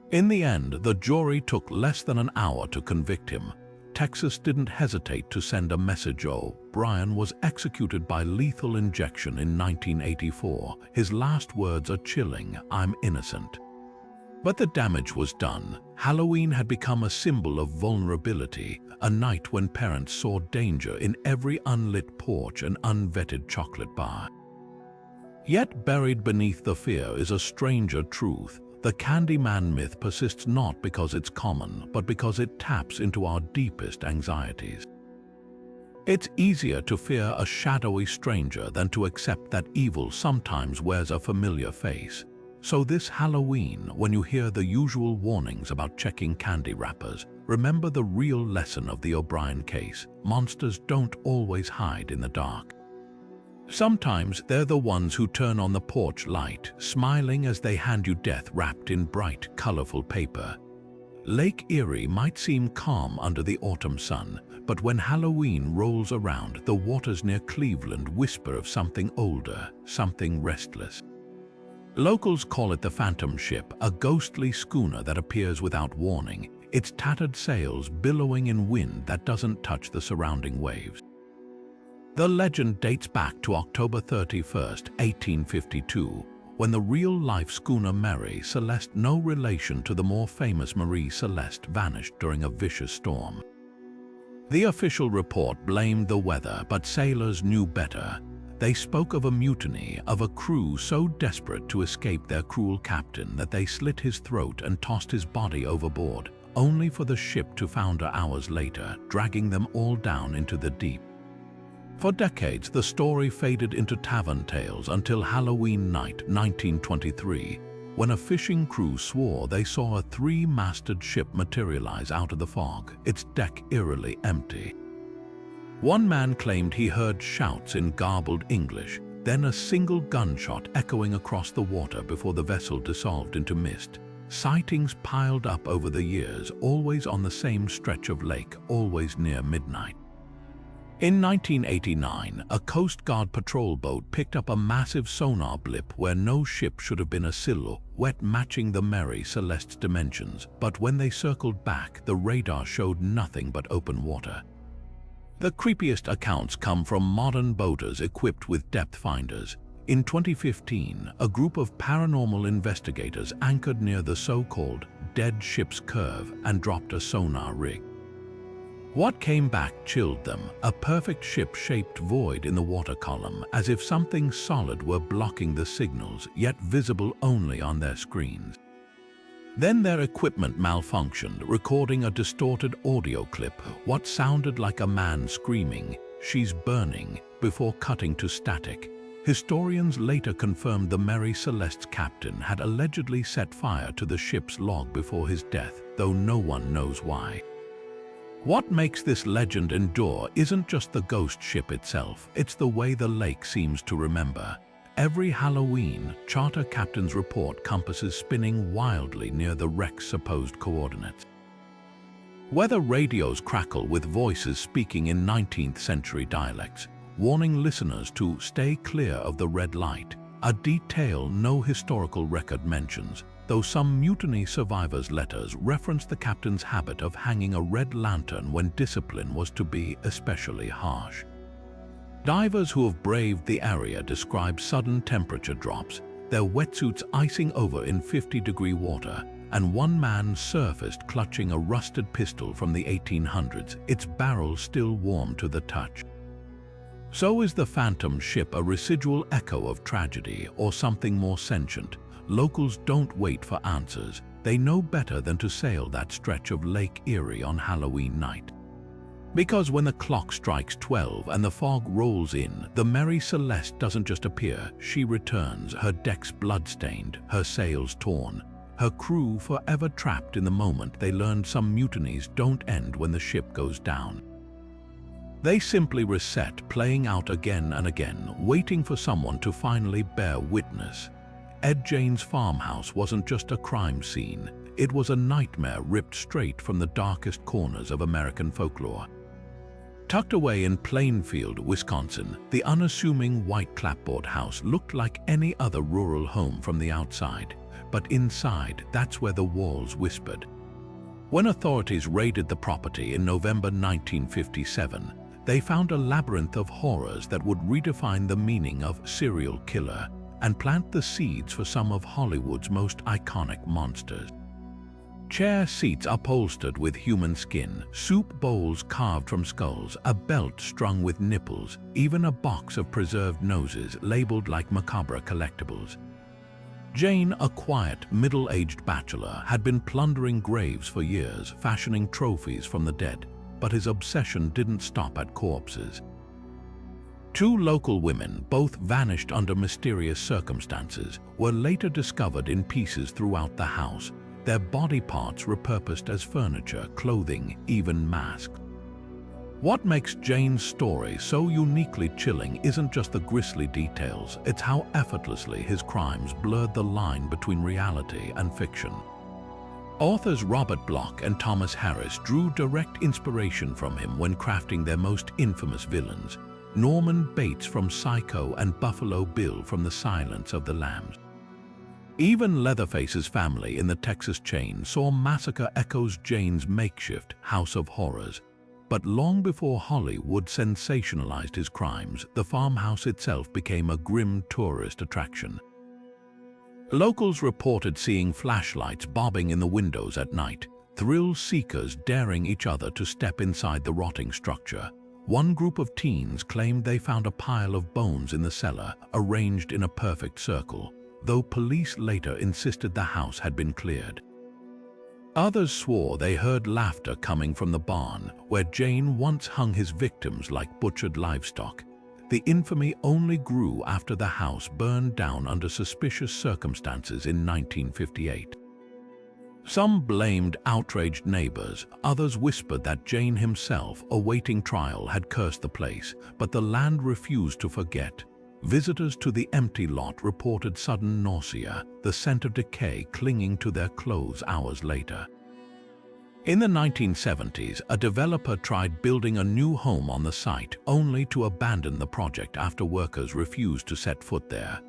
In the end, the jury took less than an hour to convict him. Texas didn't hesitate to send a message. O'Brien was executed by lethal injection in 1984. His last words are chilling: "I'm innocent." But the damage was done. Halloween had become a symbol of vulnerability, a night when parents saw danger in every unlit porch and unvetted chocolate bar. Yet buried beneath the fear is a stranger truth. The Candyman myth persists not because it's common, but because it taps into our deepest anxieties. It's easier to fear a shadowy stranger than to accept that evil sometimes wears a familiar face. So this Halloween, when you hear the usual warnings about checking candy wrappers, remember the real lesson of the O'Brien case: monsters don't always hide in the dark. Sometimes they're the ones who turn on the porch light, smiling as they hand you death wrapped in bright, colorful paper. Lake Erie might seem calm under the autumn sun, but when Halloween rolls around, the waters near Cleveland whisper of something older, something restless. Locals call it the Phantom Ship, a ghostly schooner that appears without warning, its tattered sails billowing in wind that doesn't touch the surrounding waves. The legend dates back to October 31st, 1852, when the real-life schooner Mary Celeste, no relation to the more famous Marie Celeste, vanished during a vicious storm. The official report blamed the weather, but sailors knew better. They spoke of a mutiny, of a crew so desperate to escape their cruel captain that they slit his throat and tossed his body overboard, only for the ship to founder hours later, dragging them all down into the deep. For decades, the story faded into tavern tales until Halloween night 1923, when a fishing crew swore they saw a three-masted ship materialize out of the fog, its deck eerily empty. One man claimed he heard shouts in garbled English, then a single gunshot echoing across the water before the vessel dissolved into mist. Sightings piled up over the years, always on the same stretch of lake, always near midnight. In 1989, a Coast Guard patrol boat picked up a massive sonar blip where no ship should have been, a silhouette matching the Mary Celeste's dimensions, but when they circled back, the radar showed nothing but open water. The creepiest accounts come from modern boaters equipped with depth finders. In 2015, a group of paranormal investigators anchored near the so-called Dead Ship's Curve and dropped a sonar rig. What came back chilled them: a perfect ship-shaped void in the water column, as if something solid were blocking the signals, yet visible only on their screens. Then their equipment malfunctioned, recording a distorted audio clip, what sounded like a man screaming, "She's burning," before cutting to static. Historians later confirmed the Mary Celeste's captain had allegedly set fire to the ship's log before his death, though no one knows why. What makes this legend endure isn't just the ghost ship itself, it's the way the lake seems to remember. Every Halloween, charter captains report compasses spinning wildly near the wreck's supposed coordinates. Weather radios crackle with voices speaking in 19th century dialects, warning listeners to stay clear of the red light, a detail no historical record mentions, though some mutiny survivors' letters reference the captain's habit of hanging a red lantern when discipline was to be especially harsh. Divers who have braved the area describe sudden temperature drops, their wetsuits icing over in 50-degree water, and one man surfaced clutching a rusted pistol from the 1800s, its barrel still warm to the touch. So is the phantom ship a residual echo of tragedy or something more sentient? Locals don't wait for answers. They know better than to sail that stretch of Lake Erie on Halloween night. Because when the clock strikes 12 and the fog rolls in, the Mary Celeste doesn't just appear, she returns, her decks blood-stained, her sails torn, her crew forever trapped in the moment they learned some mutinies don't end when the ship goes down. They simply reset, playing out again and again, waiting for someone to finally bear witness. Ed Jane's farmhouse wasn't just a crime scene, it was a nightmare ripped straight from the darkest corners of American folklore. Tucked away in Plainfield, Wisconsin, the unassuming white clapboard house looked like any other rural home from the outside, but inside, that's where the walls whispered. When authorities raided the property in November 1957, they found a labyrinth of horrors that would redefine the meaning of serial killer and plant the seeds for some of Hollywood's most iconic monsters. Chair seats upholstered with human skin, soup bowls carved from skulls, a belt strung with nipples, even a box of preserved noses labeled like macabre collectibles. Jane, a quiet, middle-aged bachelor, had been plundering graves for years, fashioning trophies from the dead, but his obsession didn't stop at corpses. Two local women, both vanished under mysterious circumstances, were later discovered in pieces throughout the house, their body parts repurposed as furniture, clothing, even masks. What makes Jane's story so uniquely chilling isn't just the grisly details, it's how effortlessly his crimes blurred the line between reality and fiction. Authors Robert Bloch and Thomas Harris drew direct inspiration from him when crafting their most infamous villains, Norman Bates from Psycho and Buffalo Bill from The Silence of the Lambs. Even Leatherface's family in the Texas chain saw massacre echoes Jane's makeshift House of Horrors. But long before Hollywood sensationalized his crimes, the farmhouse itself became a grim tourist attraction. Locals reported seeing flashlights bobbing in the windows at night, thrill seekers daring each other to step inside the rotting structure. One group of teens claimed they found a pile of bones in the cellar, arranged in a perfect circle, though police later insisted the house had been cleared. Others swore they heard laughter coming from the barn, where Jane once hung his victims like butchered livestock. The infamy only grew after the house burned down under suspicious circumstances in 1958. Some blamed outraged neighbors, others whispered that Jane himself, awaiting trial, had cursed the place, but the land refused to forget. Visitors to the empty lot reported sudden nausea, the scent of decay clinging to their clothes hours later. In the 1970s, a developer tried building a new home on the site, only to abandon the project after workers refused to set foot there.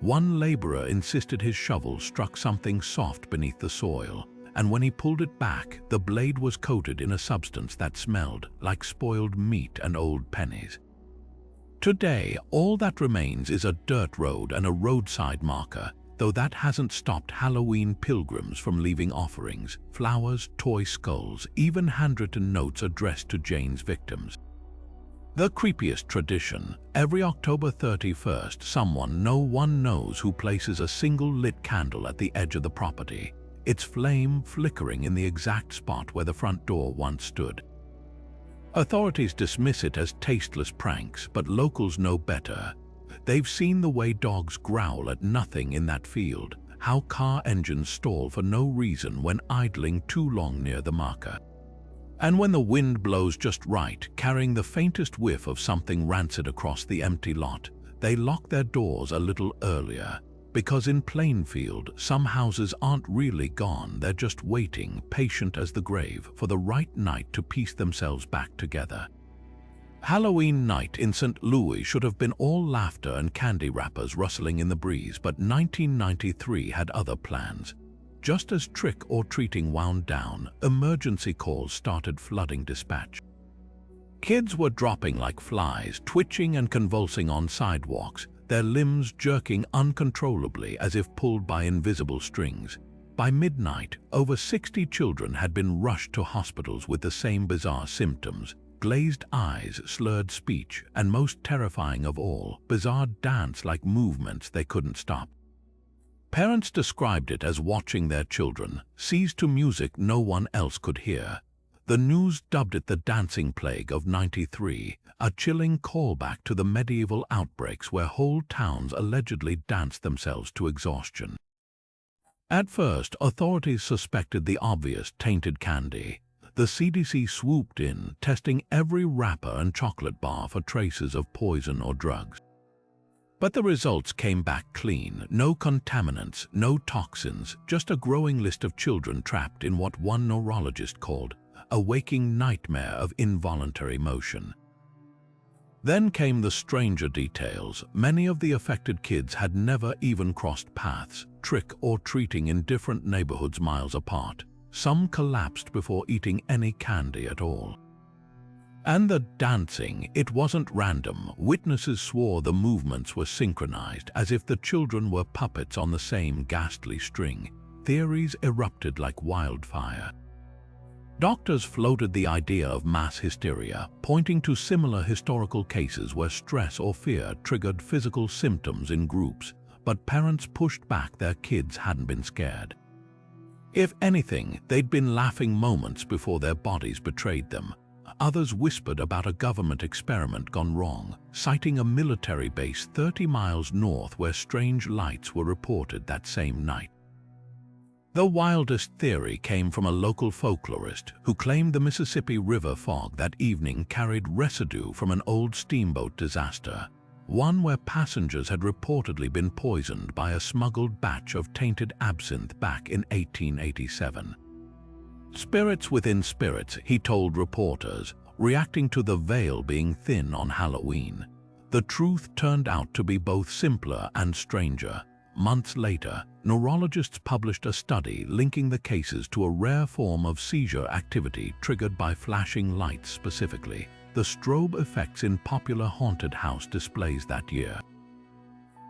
One laborer insisted his shovel struck something soft beneath the soil, and when he pulled it back, the blade was coated in a substance that smelled like spoiled meat and old pennies. Today, all that remains is a dirt road and a roadside marker, though that hasn't stopped Halloween pilgrims from leaving offerings, flowers, toy skulls, even handwritten notes addressed to Jane's victims. The creepiest tradition: every October 31st, someone no one knows who places a single lit candle at the edge of the property, its flame flickering in the exact spot where the front door once stood. Authorities dismiss it as tasteless pranks, but locals know better. They've seen the way dogs growl at nothing in that field, how car engines stall for no reason when idling too long near the marker. And when the wind blows just right, carrying the faintest whiff of something rancid across the empty lot, they lock their doors a little earlier. Because in Plainfield, some houses aren't really gone, they're just waiting, patient as the grave, for the right night to piece themselves back together. Halloween night in St. Louis should have been all laughter and candy wrappers rustling in the breeze, but 1993 had other plans. Just as trick-or-treating wound down, emergency calls started flooding dispatch. Kids were dropping like flies, twitching and convulsing on sidewalks, their limbs jerking uncontrollably as if pulled by invisible strings. By midnight, over 60 children had been rushed to hospitals with the same bizarre symptoms: glazed eyes, slurred speech, and most terrifying of all, bizarre dance-like movements they couldn't stop. Parents described it as watching their children seize to music no one else could hear. The news dubbed it the dancing plague of '93, a chilling callback to the medieval outbreaks where whole towns allegedly danced themselves to exhaustion. At first, authorities suspected the obvious: tainted candy. The CDC swooped in, testing every wrapper and chocolate bar for traces of poison or drugs. But the results came back clean: no contaminants, no toxins, just a growing list of children trapped in what one neurologist called a waking nightmare of involuntary motion. Then came the stranger details. Many of the affected kids had never even crossed paths, trick-or-treating in different neighborhoods miles apart. Some collapsed before eating any candy at all. And the dancing, it wasn't random. Witnesses swore the movements were synchronized, as if the children were puppets on the same ghastly string. Theories erupted like wildfire. Doctors floated the idea of mass hysteria, pointing to similar historical cases where stress or fear triggered physical symptoms in groups, but parents pushed back. Their kids hadn't been scared. If anything, they'd been laughing moments before their bodies betrayed them. Others whispered about a government experiment gone wrong, citing a military base 30 miles north where strange lights were reported that same night. The wildest theory came from a local folklorist who claimed the Mississippi River fog that evening carried residue from an old steamboat disaster, one where passengers had reportedly been poisoned by a smuggled batch of tainted absinthe back in 1887. Spirits within spirits, he told reporters, reacting to the veil being thin on Halloween. The truth turned out to be both simpler and stranger. Months later, neurologists published a study linking the cases to a rare form of seizure activity triggered by flashing lights, specifically the strobe effects in popular haunted house displays that year.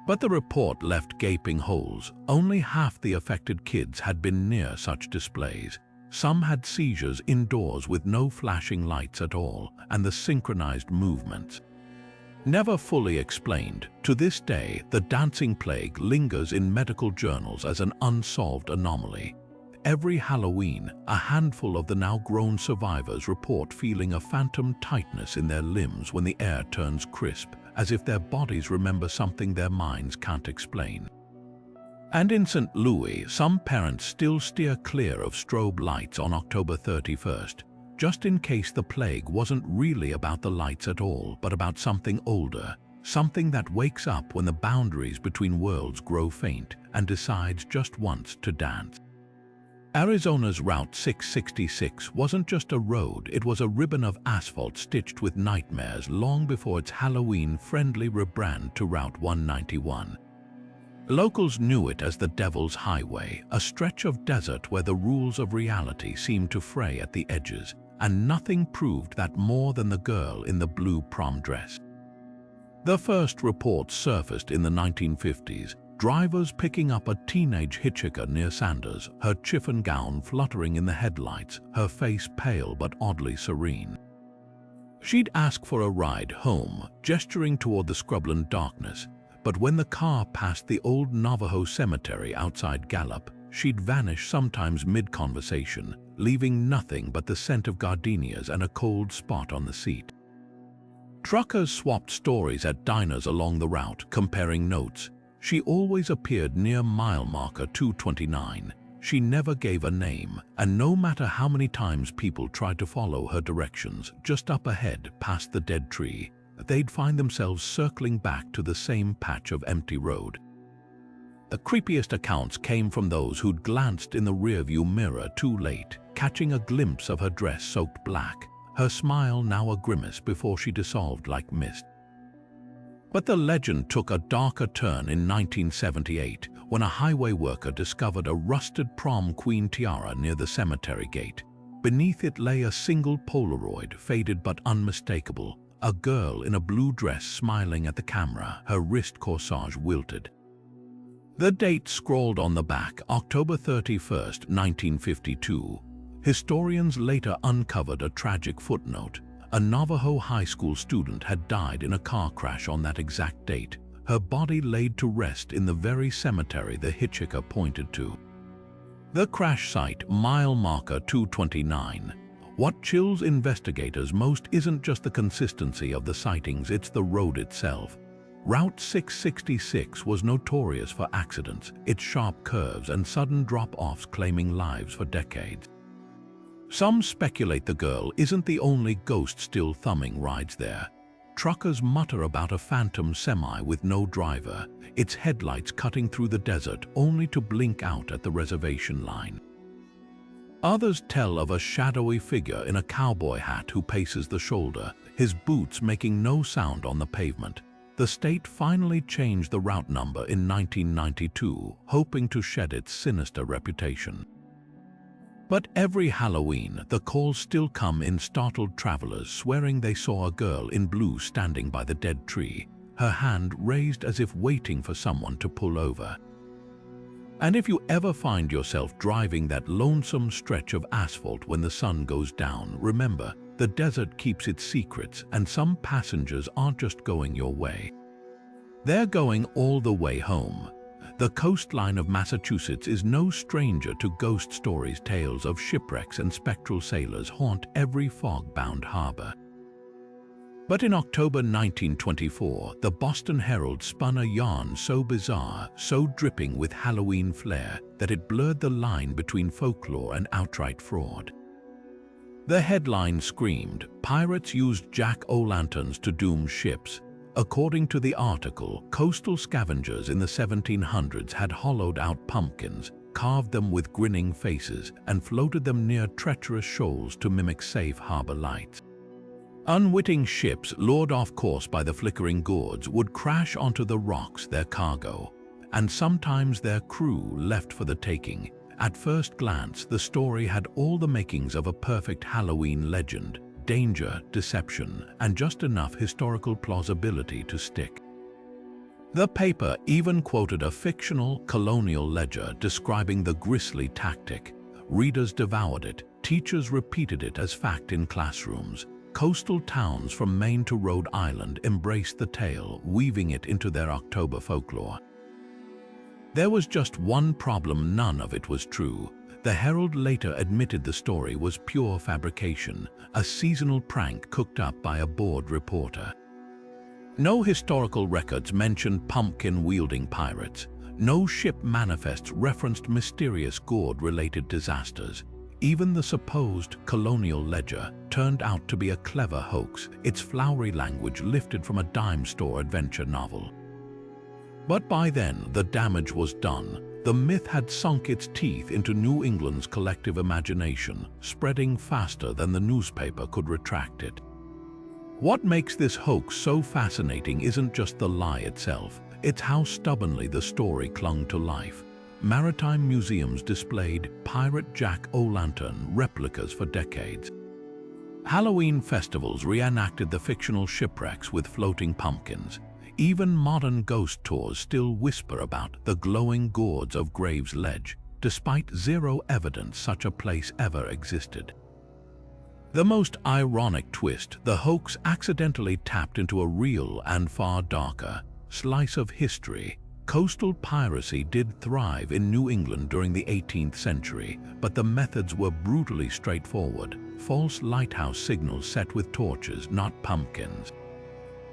But the report left gaping holes. Only half the affected kids had been near such displays. Some had seizures indoors with no flashing lights at all, and the synchronized movements. Never fully explained, to this day, the dancing plague lingers in medical journals as an unsolved anomaly. Every Halloween, a handful of the now-grown survivors report feeling a phantom tightness in their limbs when the air turns crisp, as if their bodies remember something their minds can't explain. And in St. Louis, some parents still steer clear of strobe lights on October 31st, just in case the plague wasn't really about the lights at all, but about something older, something that wakes up when the boundaries between worlds grow faint and decides just once to dance. Arizona's Route 666 wasn't just a road, it was a ribbon of asphalt stitched with nightmares long before its Halloween-friendly rebrand to Route 191. Locals knew it as the Devil's Highway, a stretch of desert where the rules of reality seemed to fray at the edges, and nothing proved that more than the girl in the blue prom dress. The first reports surfaced in the 1950s, drivers picking up a teenage hitchhiker near Sanders, her chiffon gown fluttering in the headlights, her face pale but oddly serene. She'd ask for a ride home, gesturing toward the scrubland darkness, but when the car passed the old Navajo cemetery outside Gallup, she'd vanish, sometimes mid-conversation, leaving nothing but the scent of gardenias and a cold spot on the seat. Truckers swapped stories at diners along the route, comparing notes. She always appeared near mile marker 229, She never gave a name, and no matter how many times people tried to follow her directions just up ahead past the dead tree, they'd find themselves circling back to the same patch of empty road. The creepiest accounts came from those who'd glanced in the rearview mirror too late, catching a glimpse of her dress soaked black, her smile now a grimace before she dissolved like mist. But the legend took a darker turn in 1978 when a highway worker discovered a rusted prom queen tiara near the cemetery gate. Beneath it lay a single Polaroid, faded but unmistakable, a girl in a blue dress smiling at the camera, her wrist corsage wilted. The date scrawled on the back, October 31st, 1952. Historians later uncovered a tragic footnote. A Navajo high school student had died in a car crash on that exact date, her body laid to rest in the very cemetery the hitchhiker pointed to. The crash site, mile marker 229. What chills investigators most isn't just the consistency of the sightings, it's the road itself. Route 666 was notorious for accidents, its sharp curves and sudden drop-offs claiming lives for decades. Some speculate the girl isn't the only ghost still thumbing rides there. Truckers mutter about a phantom semi with no driver, its headlights cutting through the desert only to blink out at the reservation line. Others tell of a shadowy figure in a cowboy hat who paces the shoulder, his boots making no sound on the pavement. The state finally changed the route number in 1992, hoping to shed its sinister reputation. But every Halloween, the calls still come in, startled travelers swearing they saw a girl in blue standing by the dead tree, her hand raised as if waiting for someone to pull over. And if you ever find yourself driving that lonesome stretch of asphalt when the sun goes down, remember, the desert keeps its secrets, and some passengers aren't just going your way. They're going all the way home. The coastline of Massachusetts is no stranger to ghost stories. Tales of shipwrecks and spectral sailors haunt every fog-bound harbor. But in October 1924, the Boston Herald spun a yarn so bizarre, so dripping with Halloween flair, that it blurred the line between folklore and outright fraud. The headline screamed, "Pirates used jack-o'-lanterns to doom ships." According to the article, coastal scavengers in the 1700s had hollowed out pumpkins, carved them with grinning faces, and floated them near treacherous shoals to mimic safe harbor lights. Unwitting ships, lured off course by the flickering gourds, would crash onto the rocks, their cargo, and sometimes their crew left for the taking. At first glance, the story had all the makings of a perfect Halloween legend. Danger, deception, and just enough historical plausibility to stick. The paper even quoted a fictional colonial ledger describing the grisly tactic. Readers devoured it, teachers repeated it as fact in classrooms. Coastal towns from Maine to Rhode Island embraced the tale, weaving it into their October folklore. There was just one problem: none of it was true. The Herald later admitted the story was pure fabrication, a seasonal prank cooked up by a bored reporter. No historical records mentioned pumpkin-wielding pirates. No ship manifests referenced mysterious gourd-related disasters. Even the supposed colonial ledger turned out to be a clever hoax, its flowery language lifted from a dime store adventure novel. But by then, the damage was done. The myth had sunk its teeth into New England's collective imagination, spreading faster than the newspaper could retract it. What makes this hoax so fascinating isn't just the lie itself, it's how stubbornly the story clung to life. Maritime museums displayed pirate jack-o'-lantern replicas for decades. Halloween festivals reenacted the fictional shipwrecks with floating pumpkins. Even modern ghost tours still whisper about the glowing gourds of Graves Ledge, despite zero evidence such a place ever existed. The most ironic twist, the hoax accidentally tapped into a real and far darker slice of history. Coastal piracy did thrive in New England during the 18th century, but the methods were brutally straightforward: false lighthouse signals set with torches, not pumpkins.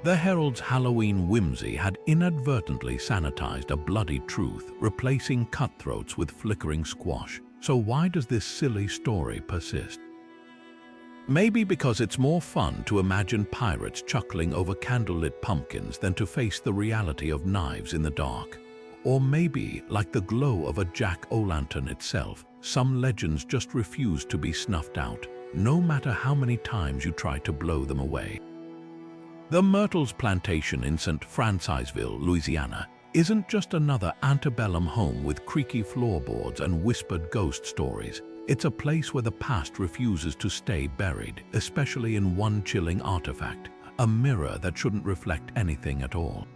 The Herald's Halloween whimsy had inadvertently sanitized a bloody truth, replacing cutthroats with flickering squash. So why does this silly story persist? Maybe because it's more fun to imagine pirates chuckling over candlelit pumpkins than to face the reality of knives in the dark. Or maybe, like the glow of a jack-o'-lantern itself, some legends just refuse to be snuffed out, no matter how many times you try to blow them away. The Myrtles Plantation in St. Francisville, Louisiana, isn't just another antebellum home with creaky floorboards and whispered ghost stories. It's a place where the past refuses to stay buried, especially in one chilling artifact, a mirror that shouldn't reflect anything at all.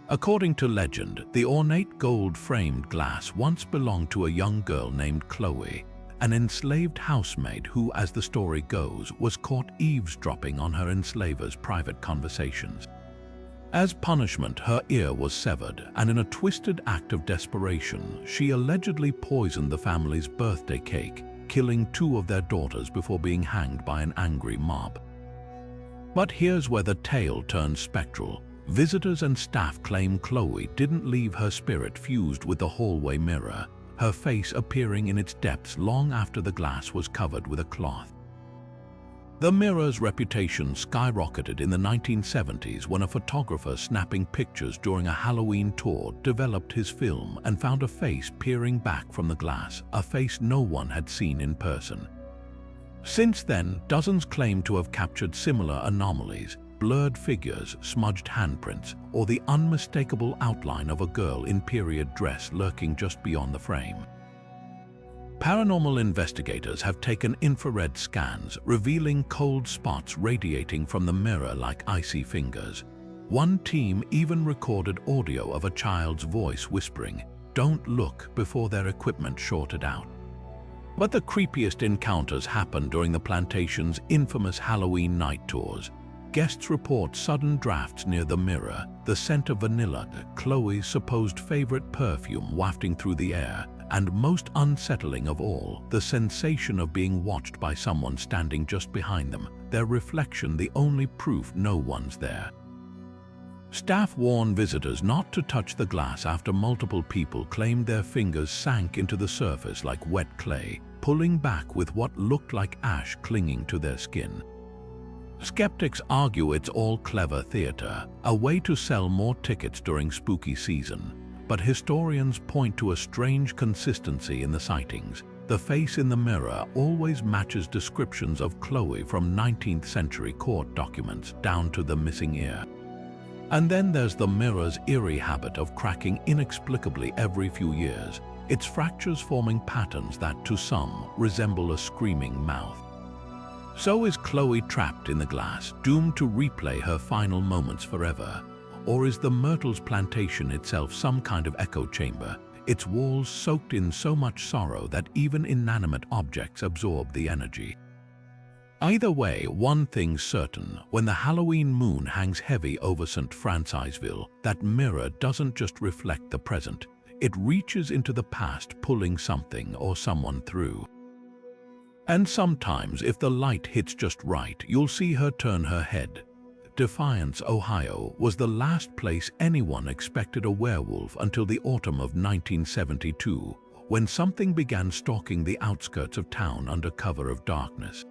According to legend, the ornate gold-framed glass once belonged to a young girl named Chloe, an enslaved housemaid who, as the story goes, was caught eavesdropping on her enslaver's private conversations. As punishment, her ear was severed, and in a twisted act of desperation, she allegedly poisoned the family's birthday cake, killing 2 of their daughters before being hanged by an angry mob. But here's where the tale turns spectral. Visitors and staff claim Chloe didn't leave her spirit fused with the hallway mirror, her face appearing in its depths long after the glass was covered with a cloth. The mirror's reputation skyrocketed in the 1970s when a photographer snapping pictures during a Halloween tour developed his film and found a face peering back from the glass, a face no one had seen in person. Since then, dozens claim to have captured similar anomalies: blurred figures, smudged handprints, or the unmistakable outline of a girl in period dress lurking just beyond the frame. Paranormal investigators have taken infrared scans, revealing cold spots radiating from the mirror like icy fingers. One team even recorded audio of a child's voice whispering, "Don't look," before their equipment shorted out. But the creepiest encounters happened during the plantation's infamous Halloween night tours. Guests report sudden drafts near the mirror, the scent of vanilla, Chloe's supposed favorite perfume wafting through the air, and most unsettling of all, the sensation of being watched by someone standing just behind them, their reflection the only proof no one's there. Staff warn visitors not to touch the glass after multiple people claimed their fingers sank into the surface like wet clay, pulling back with what looked like ash clinging to their skin. Skeptics argue it's all clever theater, a way to sell more tickets during spooky season. But historians point to a strange consistency in the sightings. The face in the mirror always matches descriptions of Chloe from 19th century court documents down to the missing ear. And then there's the mirror's eerie habit of cracking inexplicably every few years, its fractures forming patterns that, to some, resemble a screaming mouth. So is Chloe trapped in the glass, doomed to replay her final moments forever? Or is the Myrtles Plantation itself some kind of echo chamber, its walls soaked in so much sorrow that even inanimate objects absorb the energy? Either way, one thing's certain: when the Halloween moon hangs heavy over St. Francisville, that mirror doesn't just reflect the present, it reaches into the past, pulling something or someone through. And sometimes, if the light hits just right, you'll see her turn her head. Defiance, Ohio, was the last place anyone expected a werewolf until the autumn of 1972, when something began stalking the outskirts of town under cover of darkness.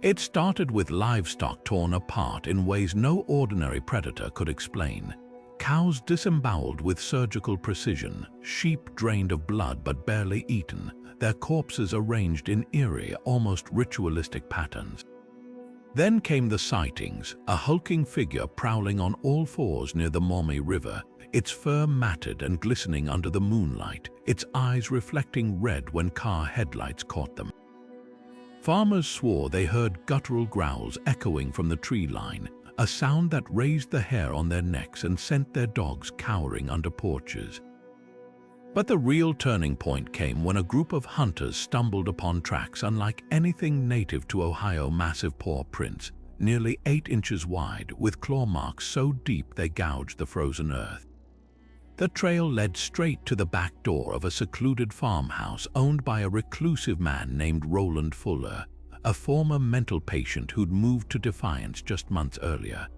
It started with livestock torn apart in ways no ordinary predator could explain. Cows disemboweled with surgical precision, sheep drained of blood but barely eaten, their corpses arranged in eerie, almost ritualistic patterns. Then came the sightings, a hulking figure prowling on all fours near the Maumee River, its fur matted and glistening under the moonlight, its eyes reflecting red when car headlights caught them. Farmers swore they heard guttural growls echoing from the tree line, a sound that raised the hair on their necks and sent their dogs cowering under porches. But the real turning point came when a group of hunters stumbled upon tracks unlike anything native to Ohio: massive paw prints, nearly 8 inches wide, with claw marks so deep they gouged the frozen earth. The trail led straight to the back door of a secluded farmhouse owned by a reclusive man named Roland Fuller, a former mental patient who'd moved to Defiance just months earlier.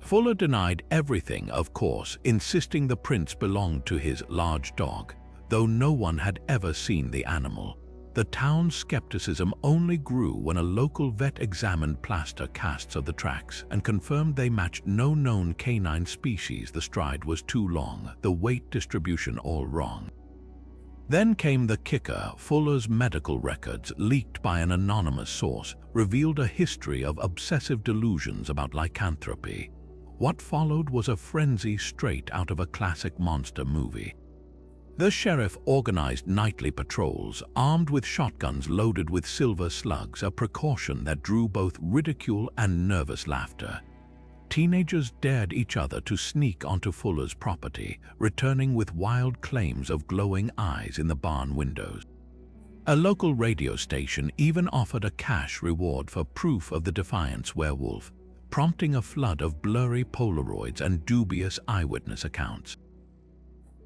Fuller denied everything, of course, insisting the prints belonged to his large dog, though no one had ever seen the animal. The town's skepticism only grew when a local vet examined plaster casts of the tracks and confirmed they matched no known canine species. The stride was too long, the weight distribution all wrong. Then came the kicker. Fuller's medical records, leaked by an anonymous source, revealed a history of obsessive delusions about lycanthropy. What followed was a frenzy straight out of a classic monster movie. The sheriff organized nightly patrols, armed with shotguns loaded with silver slugs, a precaution that drew both ridicule and nervous laughter. Teenagers dared each other to sneak onto Fuller's property, returning with wild claims of glowing eyes in the barn windows. A local radio station even offered a cash reward for proof of the Defiance werewolf, prompting a flood of blurry Polaroids and dubious eyewitness accounts.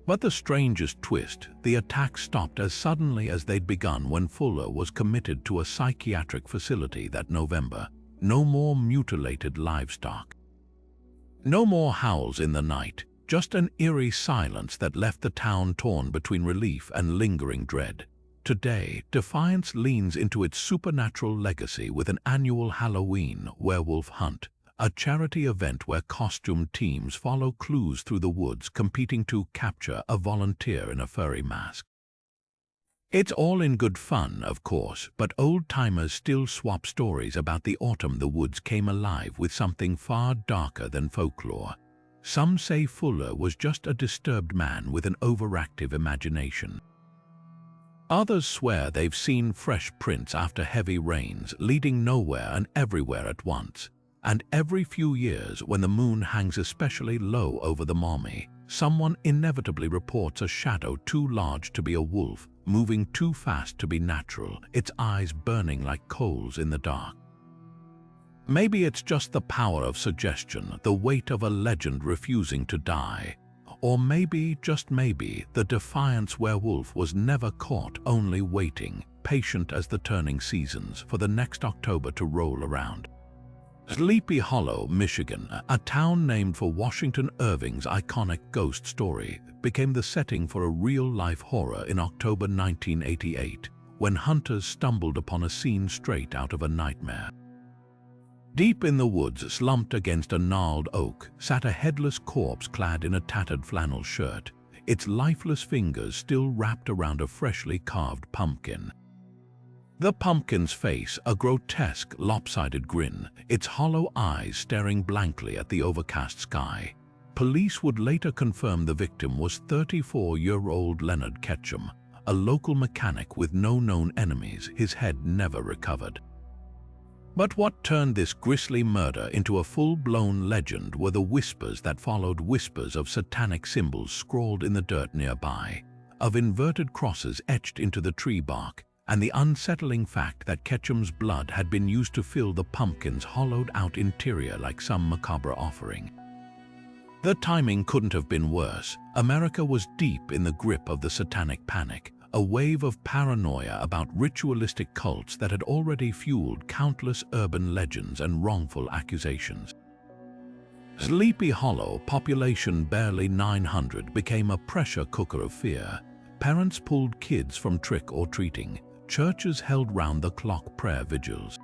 But the strangest twist, the attack stopped as suddenly as they'd begun when Fuller was committed to a psychiatric facility that November. No more mutilated livestock. No more howls in the night, just an eerie silence that left the town torn between relief and lingering dread. Today, Defiance leans into its supernatural legacy with an annual Halloween werewolf hunt, a charity event where costumed teams follow clues through the woods, competing to capture a volunteer in a furry mask. It's all in good fun, of course, but old-timers still swap stories about the autumn the woods came alive with something far darker than folklore. Some say Fuller was just a disturbed man with an overactive imagination. Others swear they've seen fresh prints after heavy rains, leading nowhere and everywhere at once. And every few years, when the moon hangs especially low over the Maumee, someone inevitably reports a shadow too large to be a wolf, moving too fast to be natural, its eyes burning like coals in the dark. Maybe it's just the power of suggestion, the weight of a legend refusing to die. Or maybe, just maybe, the Defiance werewolf was never caught, only waiting, patient as the turning seasons, for the next October to roll around. Sleepy Hollow, Michigan, a town named for Washington Irving's iconic ghost story, became the setting for a real-life horror in October 1988, when hunters stumbled upon a scene straight out of a nightmare. Deep in the woods, slumped against a gnarled oak, sat a headless corpse clad in a tattered flannel shirt, its lifeless fingers still wrapped around a freshly carved pumpkin. The pumpkin's face, a grotesque, lopsided grin, its hollow eyes staring blankly at the overcast sky. Police would later confirm the victim was 34-year-old Leonard Ketchum, a local mechanic with no known enemies, his head never recovered. But what turned this grisly murder into a full-blown legend were the whispers that followed, whispers of satanic symbols scrawled in the dirt nearby, of inverted crosses etched into the tree bark, and the unsettling fact that Ketchum's blood had been used to fill the pumpkin's hollowed-out interior like some macabre offering. The timing couldn't have been worse. America was deep in the grip of the satanic panic, a wave of paranoia about ritualistic cults that had already fueled countless urban legends and wrongful accusations. Sleepy Hollow, population barely 900, became a pressure cooker of fear. Parents pulled kids from trick-or-treating. Churches held round-the-clock prayer vigils.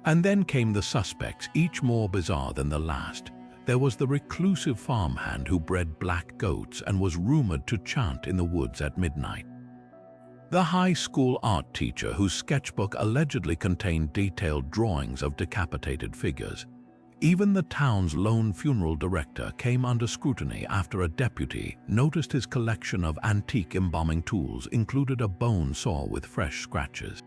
And then came the suspects, each more bizarre than the last. There was the reclusive farmhand who bred black goats and was rumored to chant in the woods at midnight. The high school art teacher whose sketchbook allegedly contained detailed drawings of decapitated figures. Even the town's lone funeral director came under scrutiny after a deputy noticed his collection of antique embalming tools included a bone saw with fresh scratches.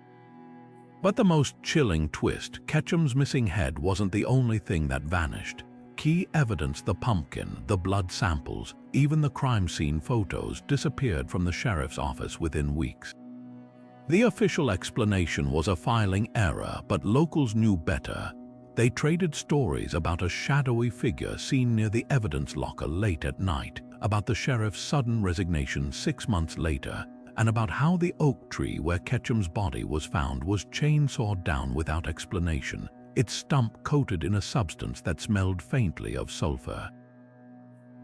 But the most chilling twist, Ketchum's missing head wasn't the only thing that vanished. Key evidence, the pumpkin, the blood samples, even the crime scene photos disappeared from the sheriff's office within weeks. The official explanation was a filing error, but locals knew better. They traded stories about a shadowy figure seen near the evidence locker late at night, about the sheriff's sudden resignation 6 months later, and about how the oak tree where Ketchum's body was found was chainsawed down without explanation, its stump coated in a substance that smelled faintly of sulfur.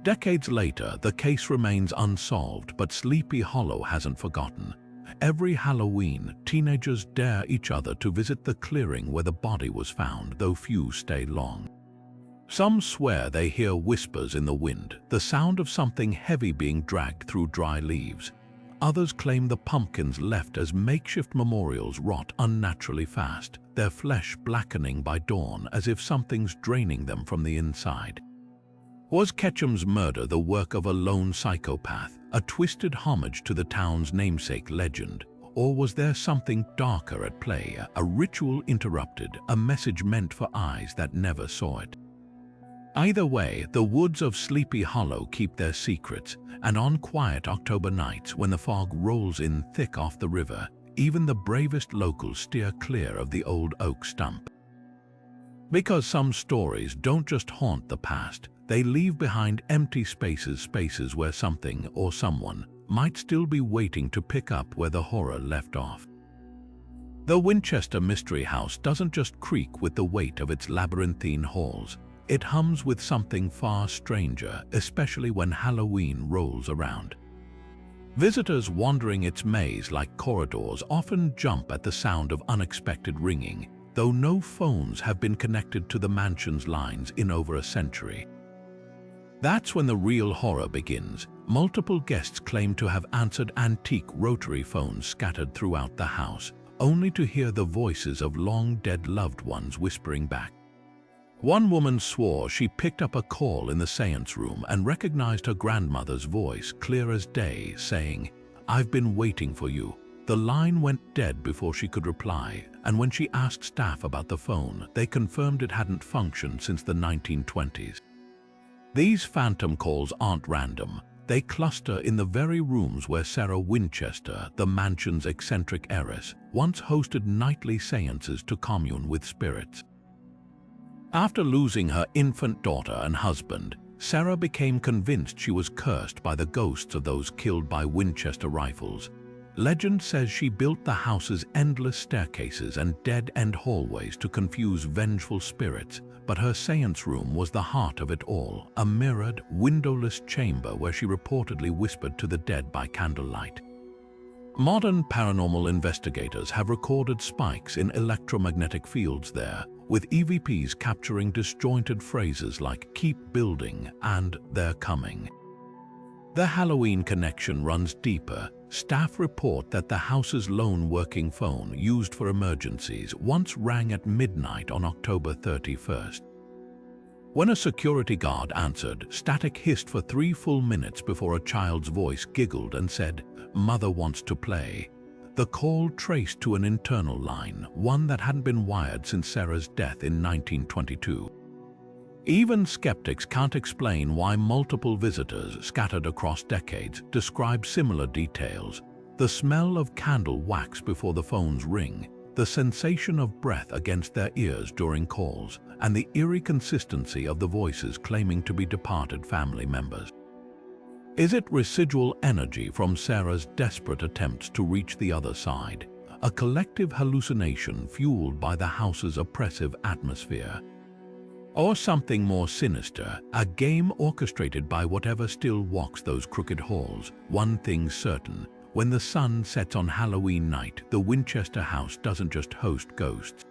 Decades later, the case remains unsolved, but Sleepy Hollow hasn't forgotten. Every Halloween, teenagers dare each other to visit the clearing where the body was found, though few stay long. Some swear they hear whispers in the wind, the sound of something heavy being dragged through dry leaves. Others claim the pumpkins left as makeshift memorials rot unnaturally fast, their flesh blackening by dawn as if something's draining them from the inside. Was Ketchum's murder the work of a lone psychopath, a twisted homage to the town's namesake legend? Or was there something darker at play, a ritual interrupted, a message meant for eyes that never saw it? Either way, the woods of Sleepy Hollow keep their secrets, and on quiet October nights when the fog rolls in thick off the river, even the bravest locals steer clear of the old oak stump. Because some stories don't just haunt the past, they leave behind empty spaces where something or someone might still be waiting to pick up where the horror left off. The Winchester Mystery House doesn't just creak with the weight of its labyrinthine halls. It hums with something far stranger, especially when Halloween rolls around. Visitors wandering its maze-like corridors often jump at the sound of unexpected ringing, though no phones have been connected to the mansion's lines in over a century. That's when the real horror begins. Multiple guests claim to have answered antique rotary phones scattered throughout the house, only to hear the voices of long-dead loved ones whispering back. One woman swore she picked up a call in the seance room and recognized her grandmother's voice clear as day, saying, "I've been waiting for you." The line went dead before she could reply, and when she asked staff about the phone, they confirmed it hadn't functioned since the 1920s. These phantom calls aren't random. They cluster in the very rooms where Sarah Winchester, the mansion's eccentric heiress, once hosted nightly seances to commune with spirits. After losing her infant daughter and husband, Sarah became convinced she was cursed by the ghosts of those killed by Winchester rifles. Legend says she built the house's endless staircases and dead-end hallways to confuse vengeful spirits, but her seance room was the heart of it all, a mirrored, windowless chamber where she reportedly whispered to the dead by candlelight. Modern paranormal investigators have recorded spikes in electromagnetic fields there, with EVPs capturing disjointed phrases like "keep building" and "they're coming." The Halloween connection runs deeper. Staff report that the house's lone working phone, used for emergencies, once rang at midnight on October 31st. When a security guard answered, static hissed for 3 full minutes before a child's voice giggled and said, "Mother wants to play." The call traced to an internal line, one that hadn't been wired since Sarah's death in 1922. Even skeptics can't explain why multiple visitors, scattered across decades, describe similar details. The smell of candle wax before the phones ring, the sensation of breath against their ears during calls, and the eerie consistency of the voices claiming to be departed family members. Is it residual energy from Sarah's desperate attempts to reach the other side? A collective hallucination fueled by the house's oppressive atmosphere? Or something more sinister, a game orchestrated by whatever still walks those crooked halls? One thing's certain, when the sun sets on Halloween night, the Winchester house doesn't just host ghosts.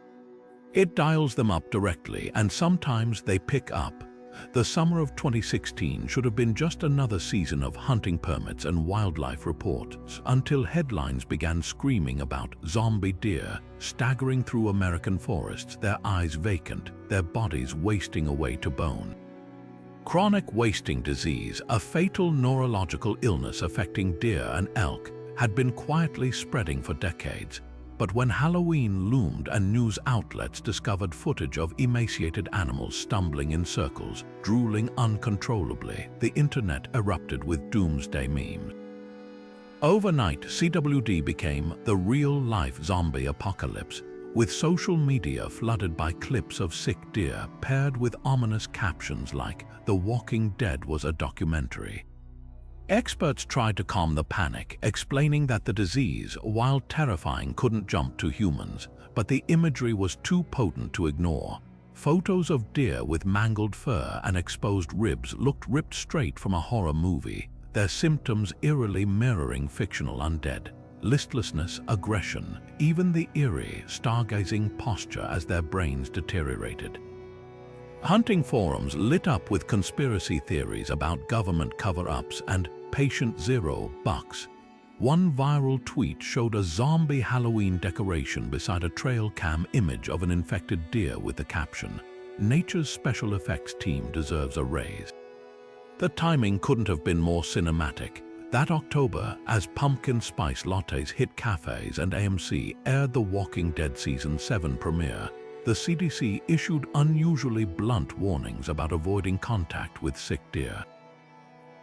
It dials them up directly, and sometimes they pick up. The summer of 2016 should have been just another season of hunting permits and wildlife reports, until headlines began screaming about zombie deer staggering through American forests, their eyes vacant, their bodies wasting away to bone. Chronic wasting disease, a fatal neurological illness affecting deer and elk, had been quietly spreading for decades. But when Halloween loomed and news outlets discovered footage of emaciated animals stumbling in circles, drooling uncontrollably, the internet erupted with doomsday memes. Overnight, CWD became the real-life zombie apocalypse, with social media flooded by clips of sick deer paired with ominous captions like "The Walking Dead was a documentary." Experts tried to calm the panic, explaining that the disease, while terrifying, couldn't jump to humans, but the imagery was too potent to ignore. Photos of deer with mangled fur and exposed ribs looked ripped straight from a horror movie, their symptoms eerily mirroring fictional undead. Listlessness, aggression, even the eerie, stargazing posture as their brains deteriorated. Hunting forums lit up with conspiracy theories about government cover-ups and Patient Zero bucks. One viral tweet showed a zombie Halloween decoration beside a trail cam image of an infected deer with the caption, "Nature's special effects team deserves a raise." The timing couldn't have been more cinematic. That October, as pumpkin spice lattes hit cafes and AMC aired The Walking Dead Season 7 premiere, the CDC issued unusually blunt warnings about avoiding contact with sick deer.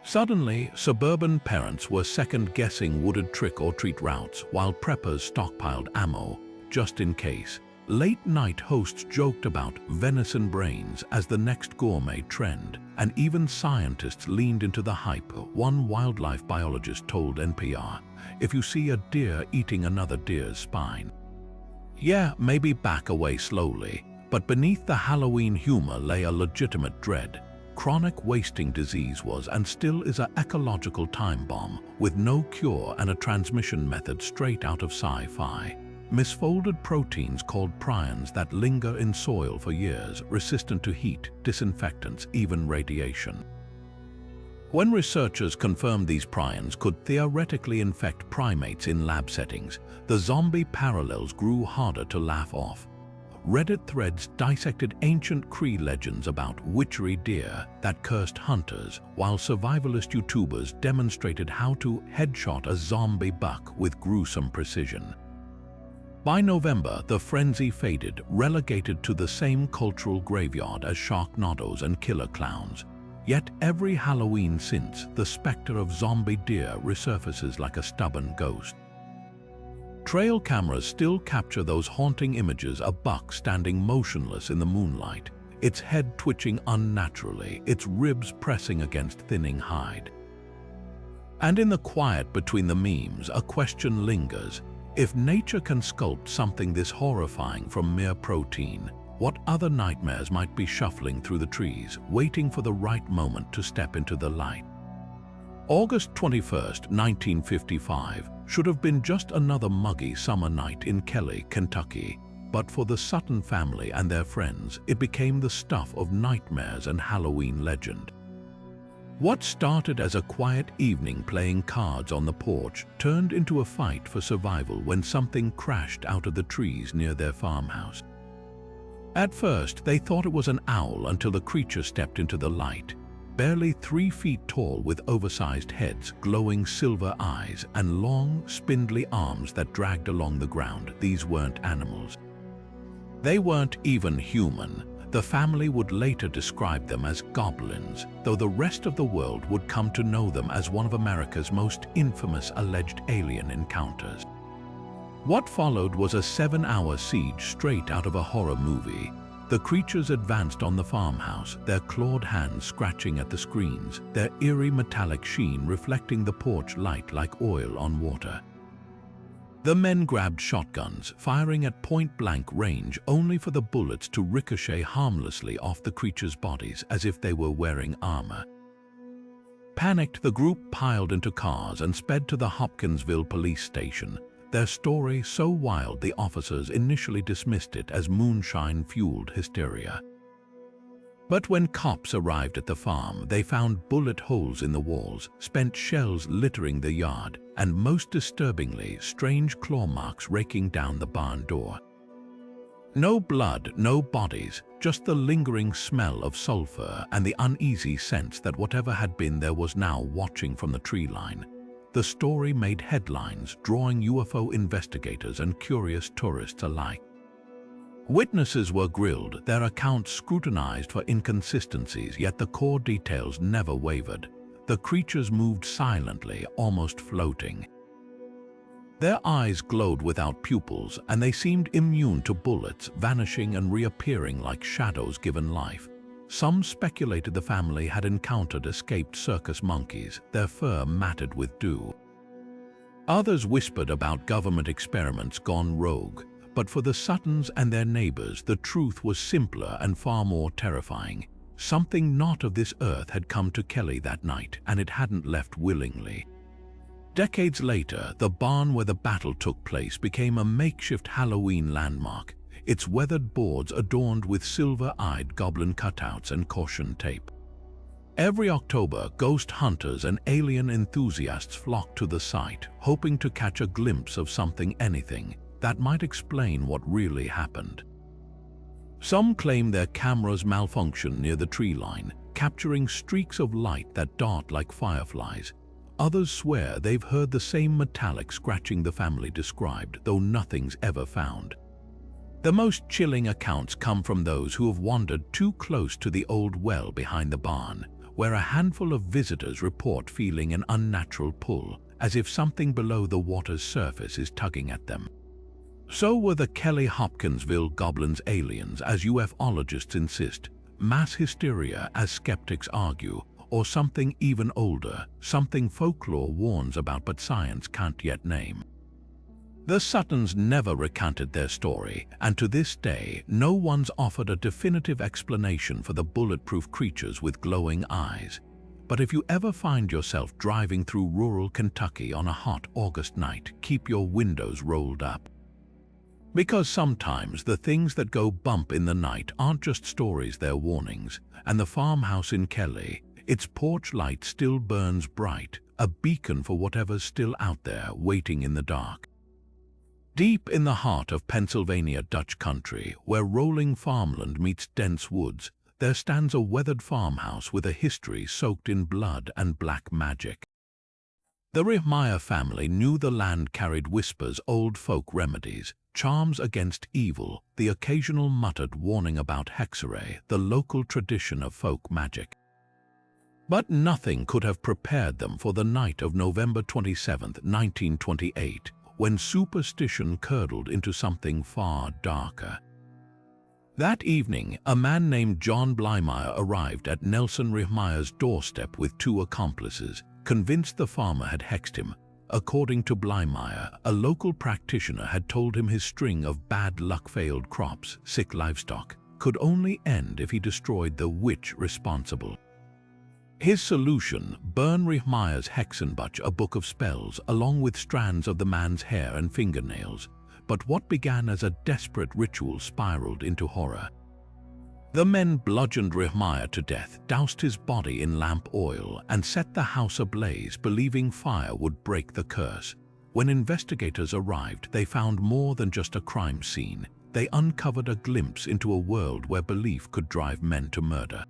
Suddenly, suburban parents were second-guessing wooded trick-or-treat routes while preppers stockpiled ammo, just in case. Late-night hosts joked about venison brains as the next gourmet trend, and even scientists leaned into the hype. One wildlife biologist told NPR, "If you see a deer eating another deer's spine, yeah, maybe back away slowly." But beneath the Halloween humor lay a legitimate dread. Chronic wasting disease was and still is an ecological time bomb, with no cure and a transmission method straight out of sci-fi. Misfolded proteins called prions that linger in soil for years, resistant to heat, disinfectants, even radiation. When researchers confirmed these prions could theoretically infect primates in lab settings, the zombie parallels grew harder to laugh off. Reddit threads dissected ancient Cree legends about witchery deer that cursed hunters, while survivalist YouTubers demonstrated how to headshot a zombie buck with gruesome precision. By November, the frenzy faded, relegated to the same cultural graveyard as Sharknadoes and killer clowns. Yet every Halloween since, the specter of zombie deer resurfaces like a stubborn ghost. Trail cameras still capture those haunting images: a buck standing motionless in the moonlight, its head twitching unnaturally, its ribs pressing against thinning hide. And in the quiet between the memes, a question lingers. If nature can sculpt something this horrifying from mere protein, what other nightmares might be shuffling through the trees, waiting for the right moment to step into the light? August 21st, 1955, should have been just another muggy summer night in Kelly, Kentucky, but for the Sutton family and their friends, it became the stuff of nightmares and Halloween legend. What started as a quiet evening playing cards on the porch turned into a fight for survival when something crashed out of the trees near their farmhouse. At first, they thought it was an owl until the creature stepped into the light. Barely 3 feet tall with oversized heads, glowing silver eyes, and long, spindly arms that dragged along the ground, these weren't animals. They weren't even human. The family would later describe them as goblins, though the rest of the world would come to know them as one of America's most infamous alleged alien encounters. What followed was a 7-hour siege straight out of a horror movie. The creatures advanced on the farmhouse, their clawed hands scratching at the screens, their eerie metallic sheen reflecting the porch light like oil on water. The men grabbed shotguns, firing at point-blank range only for the bullets to ricochet harmlessly off the creatures' bodies as if they were wearing armor. Panicked, the group piled into cars and sped to the Hopkinsville police station. Their story so wild the officers initially dismissed it as moonshine-fueled hysteria. But when cops arrived at the farm, they found bullet holes in the walls, spent shells littering the yard, and most disturbingly, strange claw marks raking down the barn door. No blood, no bodies, just the lingering smell of sulfur and the uneasy sense that whatever had been there was now watching from the tree line. The story made headlines, drawing UFO investigators and curious tourists alike. Witnesses were grilled, their accounts scrutinized for inconsistencies, yet the core details never wavered. The creatures moved silently, almost floating. Their eyes glowed without pupils, and they seemed immune to bullets, vanishing and reappearing like shadows given life. Some speculated the family had encountered escaped circus monkeys, their fur matted with dew. Others whispered about government experiments gone rogue, but for the Suttons and their neighbors, the truth was simpler and far more terrifying. Something not of this earth had come to Kelly that night, and it hadn't left willingly. Decades later, the barn where the battle took place became a makeshift Halloween landmark, its weathered boards adorned with silver-eyed goblin cutouts and caution tape. Every October, ghost hunters and alien enthusiasts flocked to the site, hoping to catch a glimpse of anything that might explain what really happened. Some claim their cameras malfunctioned near the tree line, capturing streaks of light that dart like fireflies. Others swear they've heard the same metallic scratching the family described, though nothing's ever found. The most chilling accounts come from those who have wandered too close to the old well behind the barn, where a handful of visitors report feeling an unnatural pull, as if something below the water's surface is tugging at them. So were the Kelly Hopkinsville goblins aliens, as ufologists insist, mass hysteria, as skeptics argue, or something even older, something folklore warns about but science can't yet name. The Suttons never recanted their story, and to this day, no one's offered a definitive explanation for the bulletproof creatures with glowing eyes. But if you ever find yourself driving through rural Kentucky on a hot August night, keep your windows rolled up. Because sometimes the things that go bump in the night aren't just stories, they're warnings. And the farmhouse in Kelly, its porch light still burns bright, a beacon for whatever's still out there waiting in the dark. Deep in the heart of Pennsylvania Dutch country, where rolling farmland meets dense woods, there stands a weathered farmhouse with a history soaked in blood and black magic. The Rihmeyer family knew the land carried whispers, old folk remedies, charms against evil, the occasional muttered warning about hexeray, the local tradition of folk magic. But nothing could have prepared them for the night of November 27, 1928, when superstition curdled into something far darker. That evening, a man named John Blymeyer arrived at Nelson Rihmeyer's doorstep with two accomplices, convinced the farmer had hexed him. According to Blymeyer, a local practitioner had told him his string of bad luck failed crops, sick livestock, could only end if he destroyed the witch responsible. His solution, burn Rihmeyer's Hexenbuch, a book of spells, along with strands of the man's hair and fingernails. But what began as a desperate ritual spiraled into horror. The men bludgeoned Rihmeyer to death, doused his body in lamp oil, and set the house ablaze, believing fire would break the curse. When investigators arrived, they found more than just a crime scene. They uncovered a glimpse into a world where belief could drive men to murder.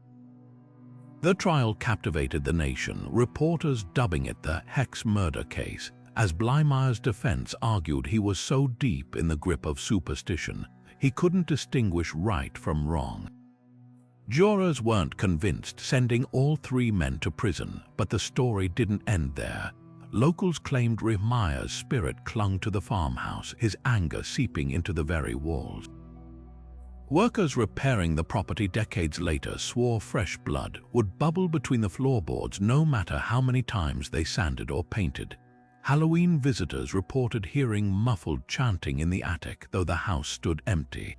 The trial captivated the nation, reporters dubbing it the Hex murder case, as Blymeyer's defense argued he was so deep in the grip of superstition, he couldn't distinguish right from wrong. Jurors weren't convinced, sending all three men to prison, but the story didn't end there. Locals claimed Rihmeyer's spirit clung to the farmhouse, his anger seeping into the very walls. Workers repairing the property decades later swore fresh blood would bubble between the floorboards no matter how many times they sanded or painted. Halloween visitors reported hearing muffled chanting in the attic, though the house stood empty.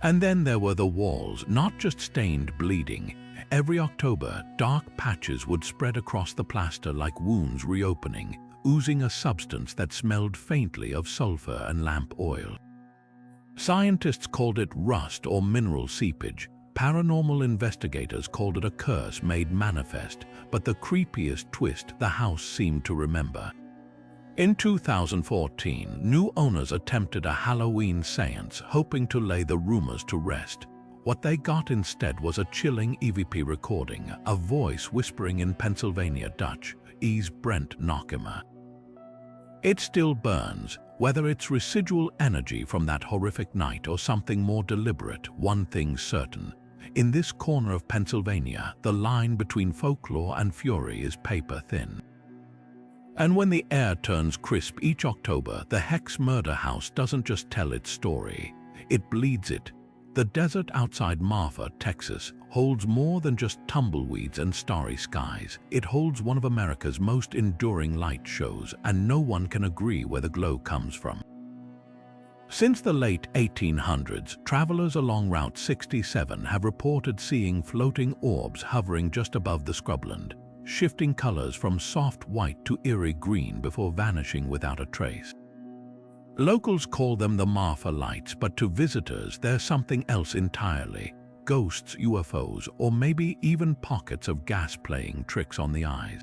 And then there were the walls, not just stained bleeding. Every October, dark patches would spread across the plaster like wounds reopening, oozing a substance that smelled faintly of sulfur and lamp oil. Scientists called it rust or mineral seepage. Paranormal investigators called it a curse made manifest, but the creepiest twist the house seemed to remember. In 2014, new owners attempted a Halloween seance, hoping to lay the rumors to rest. What they got instead was a chilling EVP recording, a voice whispering in Pennsylvania Dutch, "Is Brent Nockema." It still burns, whether it's residual energy from that horrific night or something more deliberate. One thing's certain. In this corner of Pennsylvania, the line between folklore and fury is paper thin. And when the air turns crisp each October, the Hex Murder House doesn't just tell its story, it bleeds it. The desert outside Marfa, Texas, holds more than just tumbleweeds and starry skies. It holds one of America's most enduring light shows, and no one can agree where the glow comes from. Since the late 1800s, travelers along Route 67 have reported seeing floating orbs hovering just above the scrubland, shifting colors from soft white to eerie green before vanishing without a trace. Locals call them the Marfa lights, but to visitors they're something else entirely: ghosts, UFOs, or maybe even pockets of gas playing tricks on the eyes.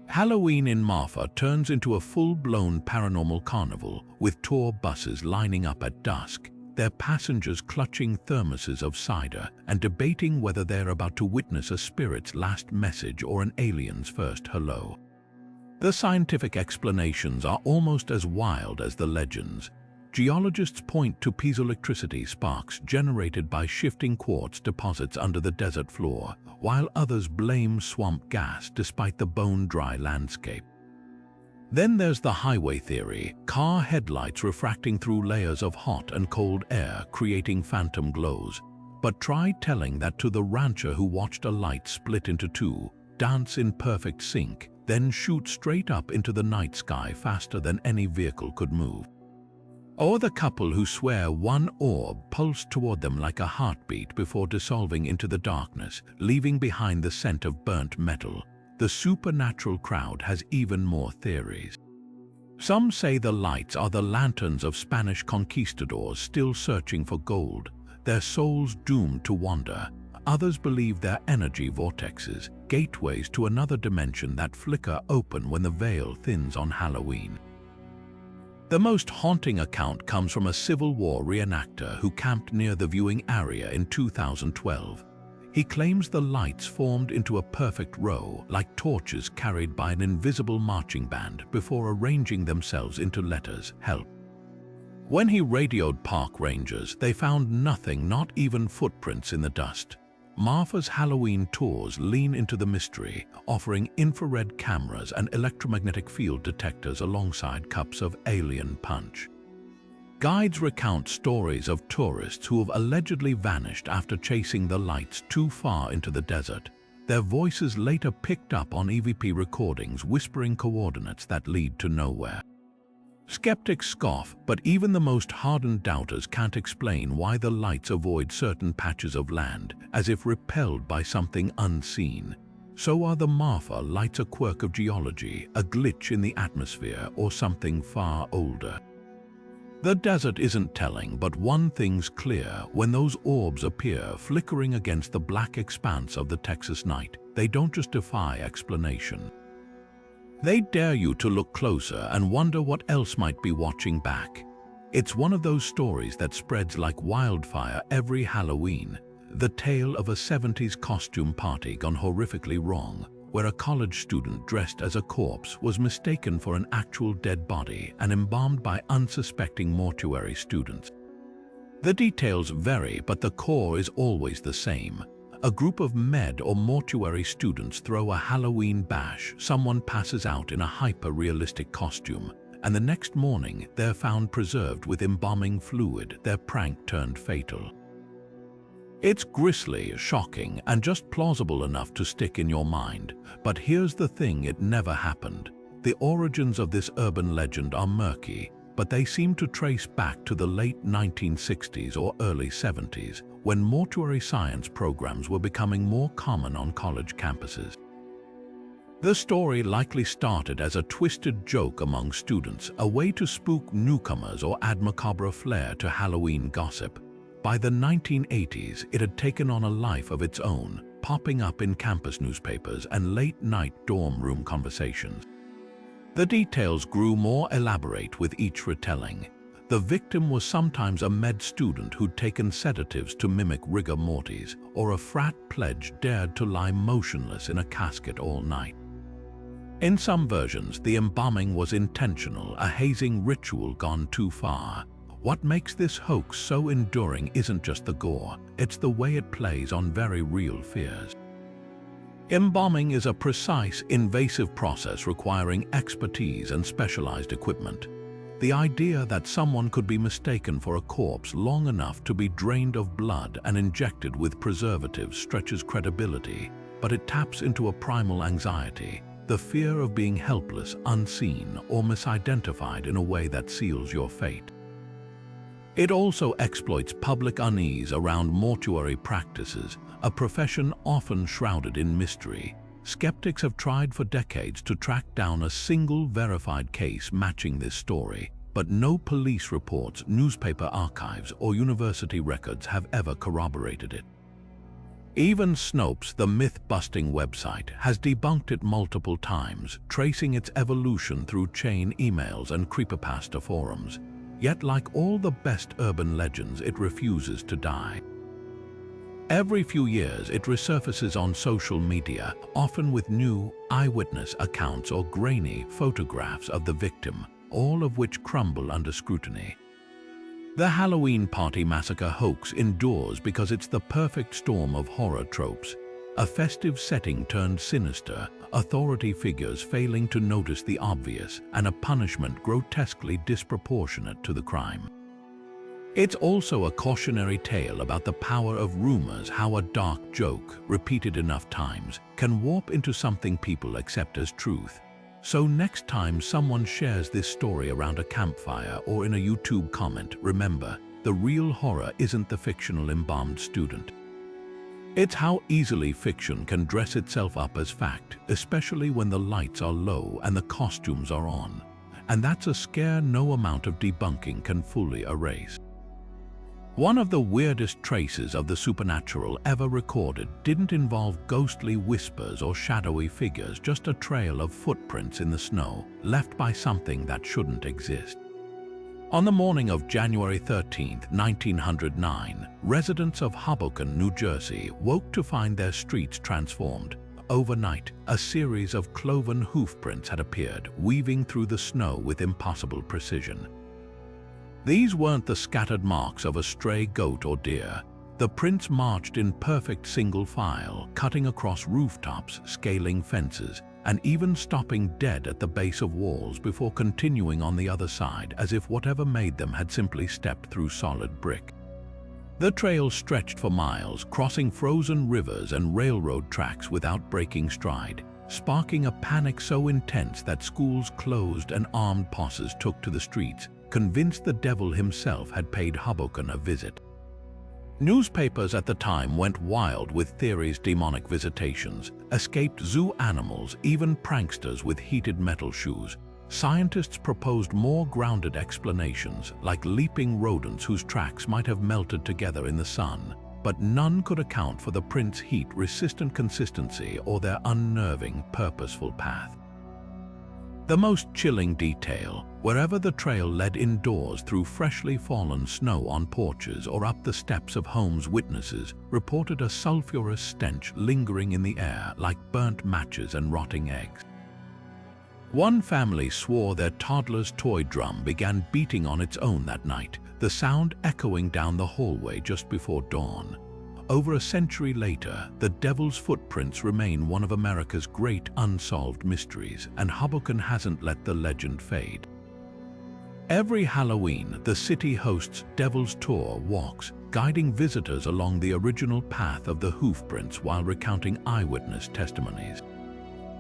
Halloween in Marfa turns into a full-blown paranormal carnival, with tour buses lining up at dusk, their passengers clutching thermoses of cider and debating whether they're about to witness a spirit's last message or an alien's first hello. The scientific explanations are almost as wild as the legends. Geologists point to piezoelectricity sparks generated by shifting quartz deposits under the desert floor, while others blame swamp gas despite the bone-dry landscape. Then there's the highway theory: car headlights refracting through layers of hot and cold air, creating phantom glows. But try telling that to the rancher who watched a light split into two, dance in perfect sync, then shoot straight up into the night sky faster than any vehicle could move. Or the couple who swear one orb pulsed toward them like a heartbeat before dissolving into the darkness, leaving behind the scent of burnt metal. The supernatural crowd has even more theories. Some say the lights are the lanterns of Spanish conquistadors still searching for gold, their souls doomed to wander. Others believe they're energy vortexes, gateways to another dimension that flicker open when the veil thins on Halloween. The most haunting account comes from a Civil War reenactor who camped near the viewing area in 2012. He claims the lights formed into a perfect row, like torches carried by an invisible marching band, before arranging themselves into letters, help. When he radioed park rangers, they found nothing, not even footprints in the dust. Marfa's Halloween tours lean into the mystery, offering infrared cameras and electromagnetic field detectors alongside cups of alien punch. Guides recount stories of tourists who have allegedly vanished after chasing the lights too far into the desert. Their voices later picked up on EVP recordings whispering coordinates that lead to nowhere. Skeptics scoff, but even the most hardened doubters can't explain why the lights avoid certain patches of land, as if repelled by something unseen. So are the Marfa lights a quirk of geology, a glitch in the atmosphere, or something far older? The desert isn't telling, but one thing's clear: when those orbs appear flickering against the black expanse of the Texas night, they don't just defy explanation. They dare you to look closer and wonder what else might be watching back. It's one of those stories that spreads like wildfire every Halloween, the tale of a 70s costume party gone horrifically wrong, where a college student dressed as a corpse was mistaken for an actual dead body and embalmed by unsuspecting mortuary students. The details vary, but the core is always the same. A group of med or mortuary students throw a Halloween bash, someone passes out in a hyper-realistic costume, and the next morning they're found preserved with embalming fluid, their prank turned fatal. It's grisly, shocking, and just plausible enough to stick in your mind. But here's the thing: it never happened. The origins of this urban legend are murky, but they seem to trace back to the late 1960s or early 70s, when mortuary science programs were becoming more common on college campuses. The story likely started as a twisted joke among students, a way to spook newcomers or add macabre flair to Halloween gossip. By the 1980s, it had taken on a life of its own, popping up in campus newspapers and late-night dorm room conversations. The details grew more elaborate with each retelling. The victim was sometimes a med student who'd taken sedatives to mimic rigor mortis, or a frat pledge dared to lie motionless in a casket all night. In some versions, the embalming was intentional, a hazing ritual gone too far. What makes this hoax so enduring isn't just the gore, it's the way it plays on very real fears. Embalming is a precise, invasive process requiring expertise and specialized equipment. The idea that someone could be mistaken for a corpse long enough to be drained of blood and injected with preservatives stretches credibility, but it taps into a primal anxiety, the fear of being helpless, unseen, or misidentified in a way that seals your fate. It also exploits public unease around mortuary practices, a profession often shrouded in mystery. Skeptics have tried for decades to track down a single verified case matching this story, but no police reports, newspaper archives, or university records have ever corroborated it. Even Snopes, the myth-busting website, has debunked it multiple times, tracing its evolution through chain emails and creepypasta forums. Yet, like all the best urban legends, it refuses to die. Every few years, it resurfaces on social media, often with new eyewitness accounts or grainy photographs of the victim, all of which crumble under scrutiny. The Halloween Party Massacre hoax endures because it's the perfect storm of horror tropes. A festive setting turned sinister, authority figures failing to notice the obvious, and a punishment grotesquely disproportionate to the crime. It's also a cautionary tale about the power of rumors, how a dark joke, repeated enough times, can warp into something people accept as truth. So next time someone shares this story around a campfire or in a YouTube comment, remember, the real horror isn't the fictional embalmed student. It's how easily fiction can dress itself up as fact, especially when the lights are low and the costumes are on. And that's a scare no amount of debunking can fully erase. One of the weirdest traces of the supernatural ever recorded didn't involve ghostly whispers or shadowy figures, just a trail of footprints in the snow, left by something that shouldn't exist. On the morning of January 13, 1909, residents of Hoboken, New Jersey, woke to find their streets transformed. Overnight, a series of cloven hoofprints had appeared, weaving through the snow with impossible precision. These weren't the scattered marks of a stray goat or deer. The prints marched in perfect single file, cutting across rooftops, scaling fences, and even stopping dead at the base of walls before continuing on the other side, as if whatever made them had simply stepped through solid brick. The trail stretched for miles, crossing frozen rivers and railroad tracks without breaking stride, sparking a panic so intense that schools closed and armed posses took to the streets, convinced the devil himself had paid Hoboken a visit. Newspapers at the time went wild with theories: demonic visitations, escaped zoo animals, even pranksters with heated metal shoes. Scientists proposed more grounded explanations, like leaping rodents whose tracks might have melted together in the sun, but none could account for the prints' heat-resistant consistency or their unnerving, purposeful path. The most chilling detail, wherever the trail led indoors through freshly fallen snow on porches or up the steps of homes, witnesses reported a sulfurous stench lingering in the air like burnt matches and rotting eggs. One family swore their toddler's toy drum began beating on its own that night, the sound echoing down the hallway just before dawn. Over a century later, the devil's footprints remain one of America's great unsolved mysteries, and Hoboken hasn't let the legend fade. Every Halloween, the city hosts Devil's Tour walks, guiding visitors along the original path of the hoofprints while recounting eyewitness testimonies.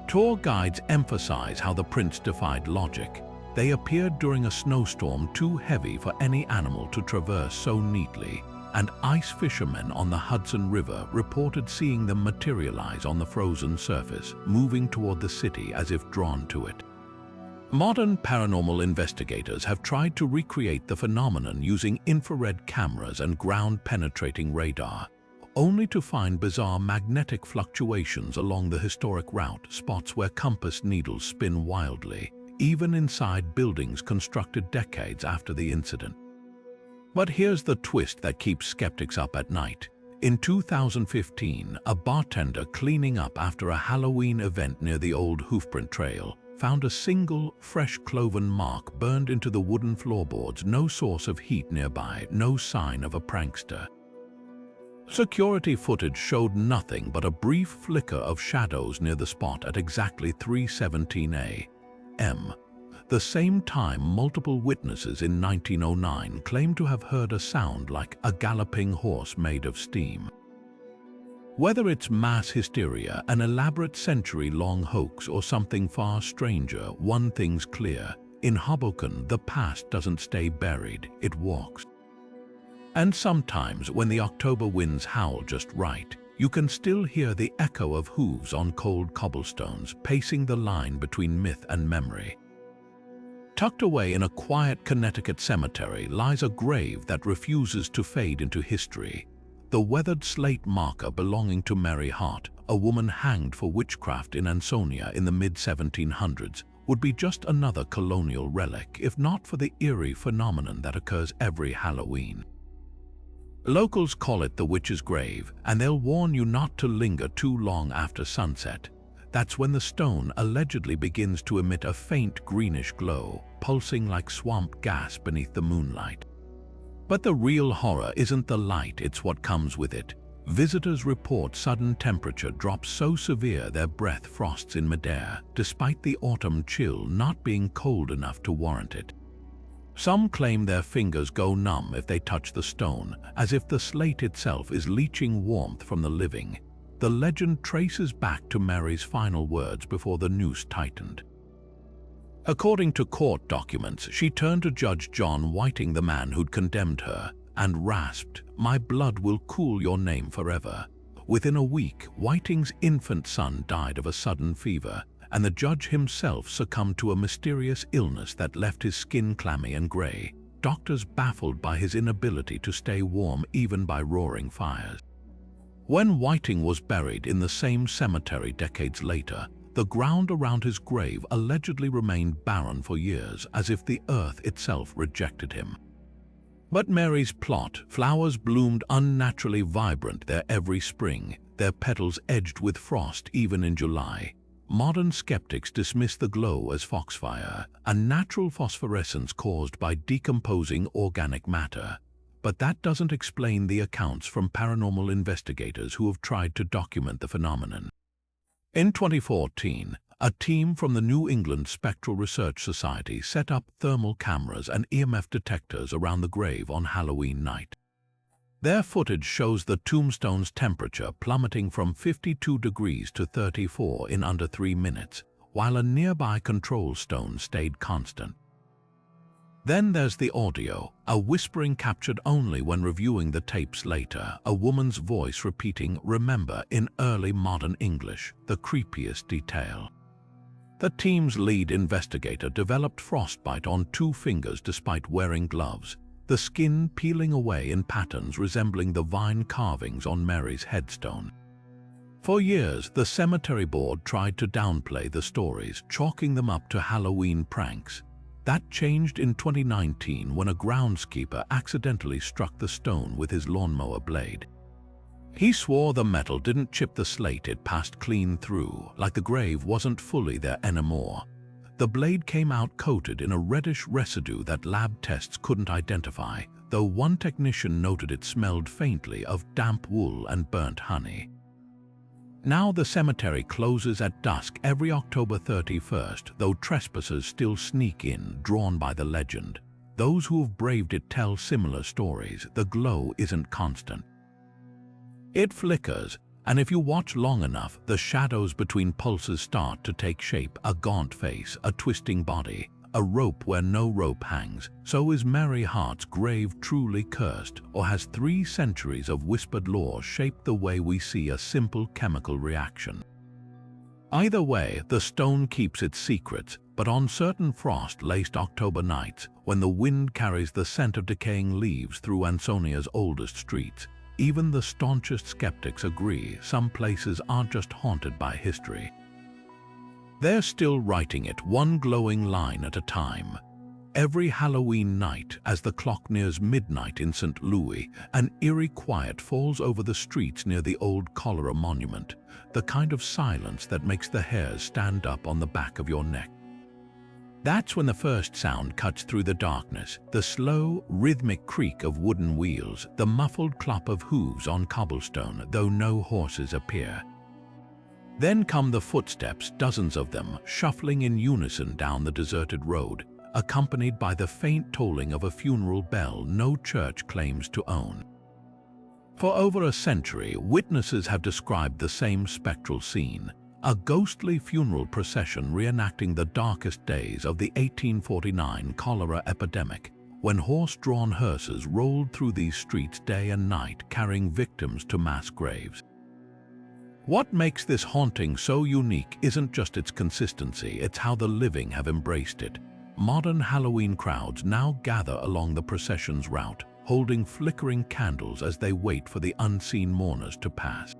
Tour guides emphasize how the prints defied logic. They appeared during a snowstorm too heavy for any animal to traverse so neatly, and ice fishermen on the Hudson River reported seeing them materialize on the frozen surface, moving toward the city as if drawn to it. Modern paranormal investigators have tried to recreate the phenomenon using infrared cameras and ground-penetrating radar, only to find bizarre magnetic fluctuations along the historic route, spots where compass needles spin wildly, even inside buildings constructed decades after the incident. But here's the twist that keeps skeptics up at night. In 2015, a bartender cleaning up after a Halloween event near the old hoofprint trail found a single, fresh cloven mark burned into the wooden floorboards, no source of heat nearby, no sign of a prankster. Security footage showed nothing but a brief flicker of shadows near the spot at exactly 3:17 a.m. the same time multiple witnesses in 1909 claimed to have heard a sound like a galloping horse made of steam. Whether it's mass hysteria, an elaborate century-long hoax, or something far stranger, one thing's clear: in Hoboken, the past doesn't stay buried, it walks. And sometimes, when the October winds howl just right, you can still hear the echo of hooves on cold cobblestones, pacing the line between myth and memory. Tucked away in a quiet Connecticut cemetery lies a grave that refuses to fade into history. The weathered slate marker belonging to Mary Hart, a woman hanged for witchcraft in Ansonia in the mid-1700s, would be just another colonial relic, if not for the eerie phenomenon that occurs every Halloween. Locals call it the witch's grave, and they'll warn you not to linger too long after sunset. That's when the stone allegedly begins to emit a faint greenish glow, pulsing like swamp gas beneath the moonlight. But the real horror isn't the light, it's what comes with it. Visitors report sudden temperature drops so severe their breath frosts in midair, despite the autumn chill not being cold enough to warrant it. Some claim their fingers go numb if they touch the stone, as if the slate itself is leaching warmth from the living. The legend traces back to Mary's final words before the noose tightened. According to court documents, she turned to Judge John Whiting, the man who'd condemned her, and rasped, "My blood will cool your name forever." Within a week, Whiting's infant son died of a sudden fever, and the judge himself succumbed to a mysterious illness that left his skin clammy and gray, doctors baffled by his inability to stay warm even by roaring fires. When Whiting was buried in the same cemetery decades later, the ground around his grave allegedly remained barren for years, as if the earth itself rejected him. But Mary's plot, flowers bloomed unnaturally vibrant there every spring, their petals edged with frost even in July. Modern skeptics dismiss the glow as foxfire, a natural phosphorescence caused by decomposing organic matter. But that doesn't explain the accounts from paranormal investigators who have tried to document the phenomenon. In 2014, a team from the New England Spectral Research Society set up thermal cameras and EMF detectors around the grave on Halloween night. Their footage shows the tombstone's temperature plummeting from 52 degrees to 34 in under 3 minutes, while a nearby control stone stayed constant. Then there's the audio, a whispering captured only when reviewing the tapes later, a woman's voice repeating "remember" in early modern English, the creepiest detail. The team's lead investigator developed frostbite on 2 fingers despite wearing gloves, the skin peeling away in patterns resembling the vine carvings on Mary's headstone. For years, the cemetery board tried to downplay the stories, chalking them up to Halloween pranks. That changed in 2019 when a groundskeeper accidentally struck the stone with his lawnmower blade. He swore the metal didn't chip the slate, it passed clean through, like the grave wasn't fully there anymore. The blade came out coated in a reddish residue that lab tests couldn't identify, though one technician noted it smelled faintly of damp wool and burnt honey. Now the cemetery closes at dusk every October 31st, though trespassers still sneak in, drawn by the legend. Those who have braved it tell similar stories. The glow isn't constant. It flickers, and if you watch long enough, the shadows between pulses start to take shape: a gaunt face, a twisting body, a rope where no rope hangs. So is Mary Hart's grave truly cursed, or has 3 centuries of whispered lore shaped the way we see a simple chemical reaction? Either way, the stone keeps its secrets, but on certain frost-laced October nights, when the wind carries the scent of decaying leaves through Ansonia's oldest streets, even the staunchest skeptics agree some places aren't just haunted by history. They're still writing it, one glowing line at a time. Every Halloween night, as the clock nears midnight in St. Louis, an eerie quiet falls over the streets near the old cholera monument, the kind of silence that makes the hairs stand up on the back of your neck. That's when the first sound cuts through the darkness, the slow, rhythmic creak of wooden wheels, the muffled clop of hooves on cobblestone, though no horses appear. Then come the footsteps, dozens of them, shuffling in unison down the deserted road, accompanied by the faint tolling of a funeral bell no church claims to own. For over a century, witnesses have described the same spectral scene, a ghostly funeral procession reenacting the darkest days of the 1849 cholera epidemic, when horse-drawn hearses rolled through these streets day and night carrying victims to mass graves. What makes this haunting so unique isn't just its consistency, it's how the living have embraced it. Modern Halloween crowds now gather along the procession's route, holding flickering candles as they wait for the unseen mourners to pass.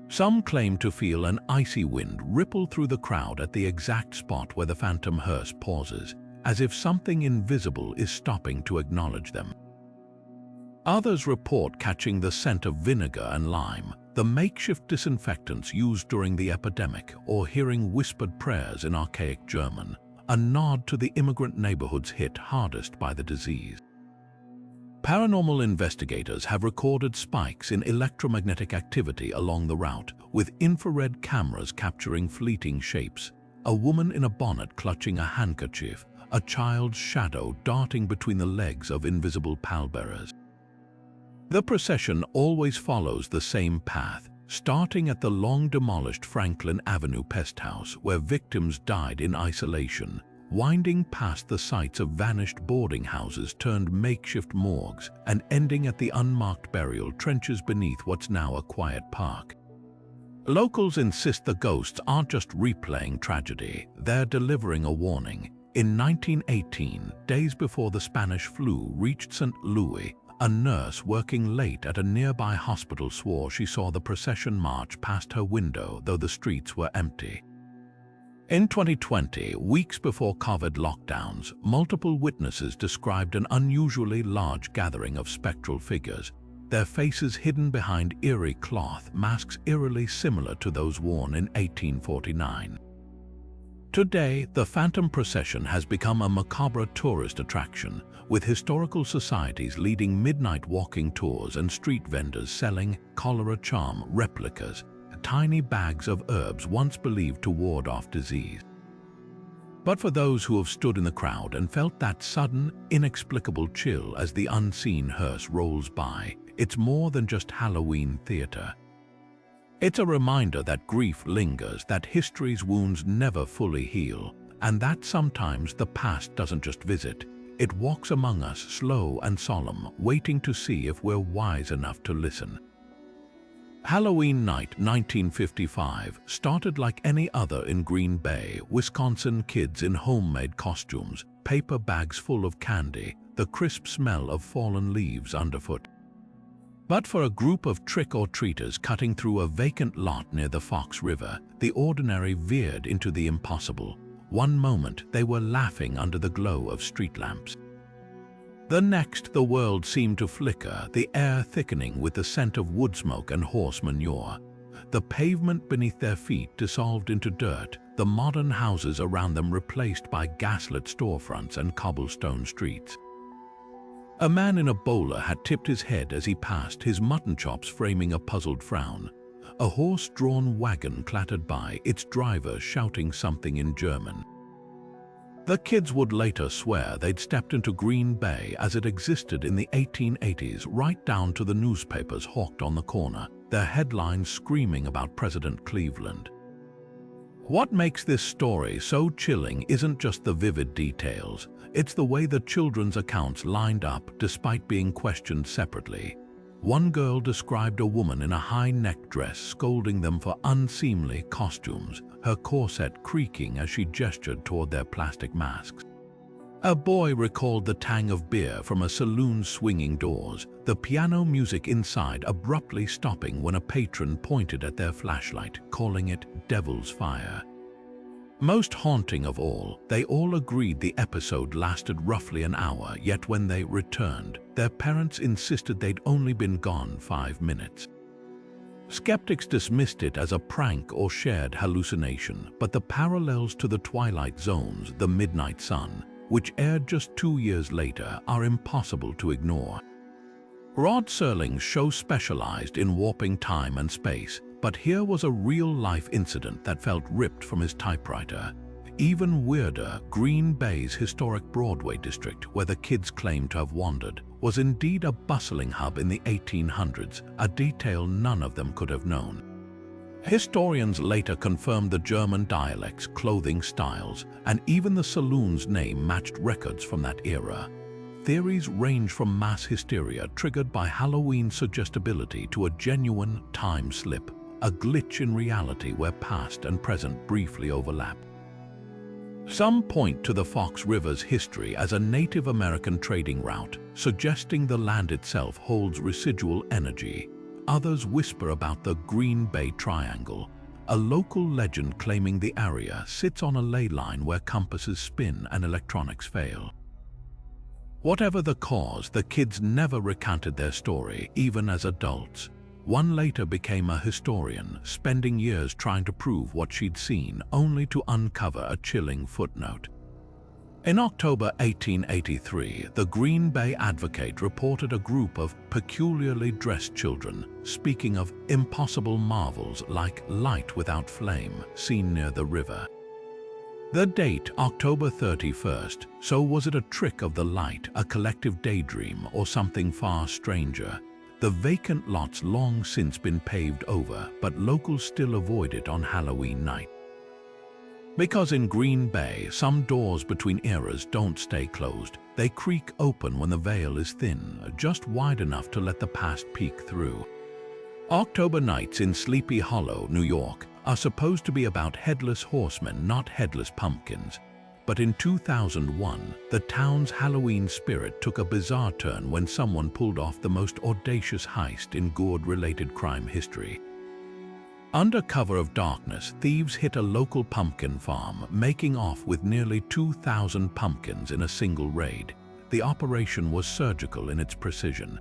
Some claim to feel an icy wind ripple through the crowd at the exact spot where the phantom hearse pauses, as if something invisible is stopping to acknowledge them. Others report catching the scent of vinegar and lime, the makeshift disinfectants used during the epidemic, or hearing whispered prayers in archaic German, a nod to the immigrant neighborhoods hit hardest by the disease. Paranormal investigators have recorded spikes in electromagnetic activity along the route, with infrared cameras capturing fleeting shapes, a woman in a bonnet clutching a handkerchief, a child's shadow darting between the legs of invisible pallbearers. The procession always follows the same path, starting at the long-demolished Franklin Avenue pest house where victims died in isolation, winding past the sites of vanished boarding houses turned makeshift morgues, and ending at the unmarked burial trenches beneath what's now a quiet park. Locals insist the ghosts aren't just replaying tragedy, they're delivering a warning. In 1918, days before the Spanish flu reached St. Louis, a nurse working late at a nearby hospital swore she saw the procession march past her window, though the streets were empty. In 2020, weeks before COVID lockdowns, multiple witnesses described an unusually large gathering of spectral figures, their faces hidden behind eerie cloth masks eerily similar to those worn in 1849. Today, the phantom procession has become a macabre tourist attraction, with historical societies leading midnight walking tours and street vendors selling cholera charm replicas, tiny bags of herbs once believed to ward off disease. But for those who have stood in the crowd and felt that sudden, inexplicable chill as the unseen hearse rolls by, it's more than just Halloween theater. It's a reminder that grief lingers, that history's wounds never fully heal, and that sometimes the past doesn't just visit, it walks among us slow and solemn, waiting to see if we're wise enough to listen. Halloween night 1955 started like any other in Green Bay, Wisconsin. Kids in homemade costumes, paper bags full of candy, the crisp smell of fallen leaves underfoot. But for a group of trick-or-treaters cutting through a vacant lot near the Fox River, the ordinary veered into the impossible. One moment, they were laughing under the glow of street lamps. The next, the world seemed to flicker, the air thickening with the scent of wood smoke and horse manure. The pavement beneath their feet dissolved into dirt, the modern houses around them replaced by gaslit storefronts and cobblestone streets. A man in a bowler had tipped his head as he passed, his mutton chops framing a puzzled frown. A horse-drawn wagon clattered by, its driver shouting something in German. The kids would later swear they'd stepped into Green Bay as it existed in the 1880s, right down to the newspapers hawked on the corner, their headlines screaming about President Cleveland. What makes this story so chilling isn't just the vivid details, it's the way the children's accounts lined up despite being questioned separately. One girl described a woman in a high-necked dress scolding them for unseemly costumes, her corset creaking as she gestured toward their plastic masks. A boy recalled the tang of beer from a saloon's swinging doors, the piano music inside abruptly stopping when a patron pointed at their flashlight, calling it Devil's Fire. Most haunting of all, they all agreed the episode lasted roughly an hour, yet when they returned, their parents insisted they'd only been gone 5 minutes. Skeptics dismissed it as a prank or shared hallucination, but the parallels to The Twilight Zone's The Midnight Sun, which aired just 2 years later, are impossible to ignore. Rod Serling's show specialized in warping time and space, But here was a real-life incident that felt ripped from his typewriter. Even weirder, Green Bay's historic Broadway district, where the kids claim to have wandered, was indeed a bustling hub in the 1800s, a detail none of them could have known. Historians later confirmed the German dialects, clothing styles, and even the saloon's name matched records from that era. Theories range from mass hysteria triggered by Halloween suggestibility to a genuine time slip, a glitch in reality where past and present briefly overlap. Some point to the Fox River's history as a Native American trading route, suggesting the land itself holds residual energy. Others whisper about the Green Bay Triangle, a local legend claiming the area sits on a ley line where compasses spin and electronics fail. Whatever the cause, the kids never recanted their story, even as adults. One later became a historian, spending years trying to prove what she'd seen, only to uncover a chilling footnote. In October 1883, the Green Bay Advocate reported a group of peculiarly dressed children, speaking of impossible marvels like light without flame, seen near the river. The date, October 31st, so was it a trick of the light, a collective daydream, or something far stranger? The vacant lot's long since been paved over, but locals still avoid it on Halloween night. Because in Green Bay, some doors between eras don't stay closed. They creak open when the veil is thin, just wide enough to let the past peek through. October nights in Sleepy Hollow, New York, are supposed to be about headless horsemen, not headless pumpkins. But in 2001, the town's Halloween spirit took a bizarre turn when someone pulled off the most audacious heist in Gourd-related crime history. Under cover of darkness, thieves hit a local pumpkin farm, making off with nearly 2,000 pumpkins in a single raid. The operation was surgical in its precision.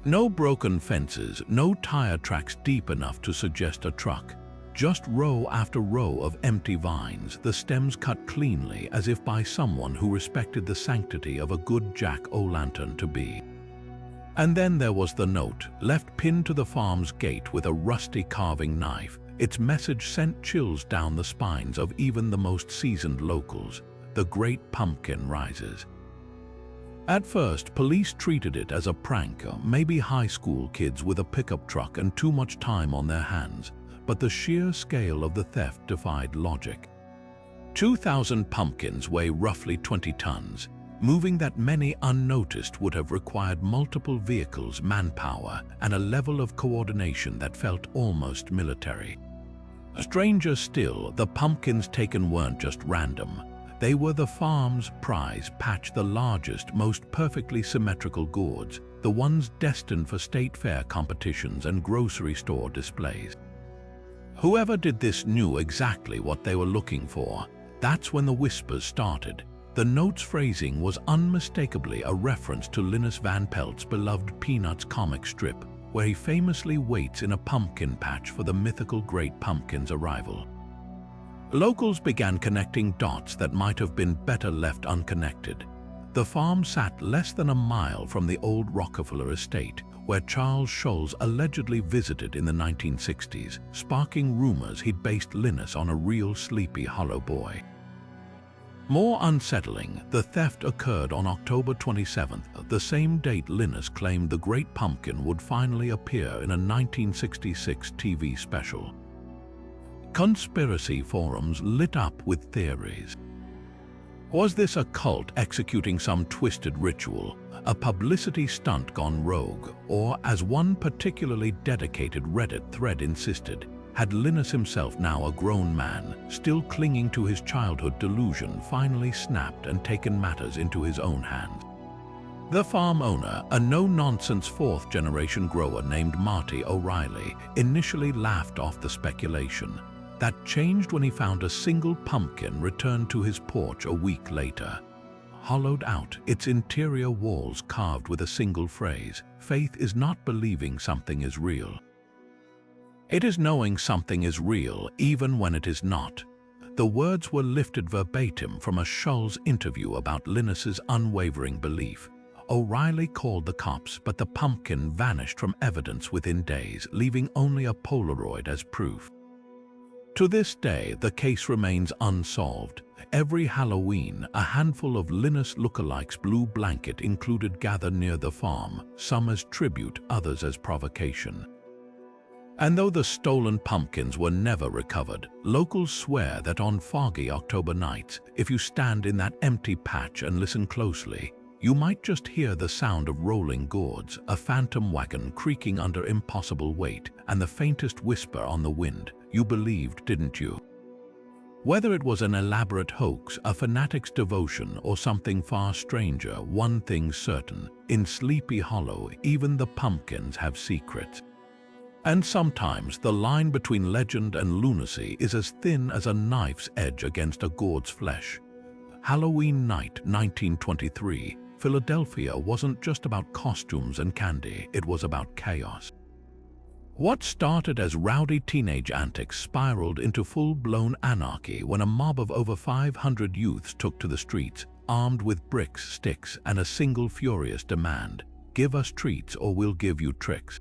No broken fences, no tire tracks deep enough to suggest a truck. Just row after row of empty vines, the stems cut cleanly as if by someone who respected the sanctity of a good jack-o'-lantern-to-be. And then there was the note, left pinned to the farm's gate with a rusty carving knife. Its message sent chills down the spines of even the most seasoned locals. The great pumpkin rises. At first, police treated it as a prank, maybe high school kids with a pickup truck and too much time on their hands. But the sheer scale of the theft defied logic. 2,000 pumpkins weigh roughly 20 tons. Moving that many unnoticed would have required multiple vehicles, manpower, and a level of coordination that felt almost military. Stranger still, the pumpkins taken weren't just random. They were the farm's prize patch, the largest, most perfectly symmetrical gourds, the ones destined for state fair competitions and grocery store displays. Whoever did this knew exactly what they were looking for. That's when the whispers started. The note's phrasing was unmistakably a reference to Linus Van Pelt's beloved Peanuts comic strip, where he famously waits in a pumpkin patch for the mythical Great Pumpkin's arrival. Locals began connecting dots that might have been better left unconnected. The farm sat less than a mile from the old Rockefeller estate, where Charles Schulz allegedly visited in the 1960s, sparking rumors he'd based Linus on a real Sleepy Hollow boy. More unsettling, the theft occurred on October 27th, the same date Linus claimed the Great Pumpkin would finally appear in a 1966 TV special. Conspiracy forums lit up with theories. Was this a cult executing some twisted ritual, a publicity stunt gone rogue, or, as one particularly dedicated Reddit thread insisted, had Linus himself, now a grown man, still clinging to his childhood delusion, finally snapped and taken matters into his own hands? The farm owner, a no-nonsense fourth-generation grower named Marty O'Reilly, initially laughed off the speculation. That changed when he found a single pumpkin returned to his porch a week later. Hollowed out, its interior walls carved with a single phrase, "Faith is not believing something is real. It is knowing something is real even when it is not." The words were lifted verbatim from a Schulz interview about Linus's unwavering belief. O'Reilly called the cops, but the pumpkin vanished from evidence within days, leaving only a Polaroid as proof. To this day, the case remains unsolved. Every Halloween, a handful of Linus lookalikes blue blanket included gather near the farm, some as tribute, others as provocation. And though the stolen pumpkins were never recovered, locals swear that on foggy October nights, if you stand in that empty patch and listen closely, you might just hear the sound of rolling gourds, a phantom wagon creaking under impossible weight, and the faintest whisper on the wind. You believed, didn't you? Whether it was an elaborate hoax, a fanatic's devotion, or something far stranger, one thing's certain: in Sleepy Hollow, even the pumpkins have secrets. And sometimes the line between legend and lunacy is as thin as a knife's edge against a gourd's flesh. Halloween night 1923, Philadelphia wasn't just about costumes and candy, it was about chaos. What started as rowdy teenage antics spiraled into full-blown anarchy when a mob of over 500 youths took to the streets, armed with bricks, sticks, and a single furious demand: give us treats or we'll give you tricks.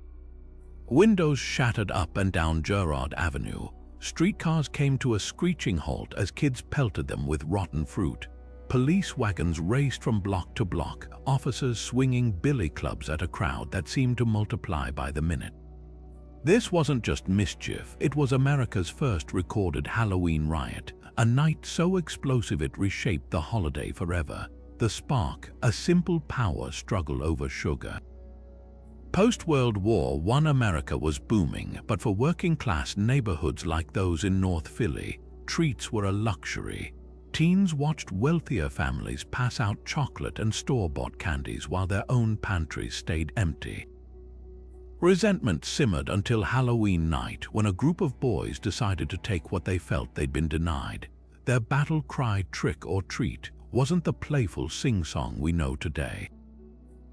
Windows shattered up and down Girard Avenue. Streetcars came to a screeching halt as kids pelted them with rotten fruit. Police wagons raced from block to block, officers swinging billy clubs at a crowd that seemed to multiply by the minute. This wasn't just mischief, it was America's first recorded Halloween riot, a night so explosive it reshaped the holiday forever. The spark, a simple power struggle over sugar. Post-World War I America was booming, but for working-class neighborhoods like those in North Philly, treats were a luxury. Teens watched wealthier families pass out chocolate and store-bought candies while their own pantries stayed empty. Resentment simmered until Halloween night, when a group of boys decided to take what they felt they'd been denied. Their battle cry, trick or treat, wasn't the playful sing-song we know today.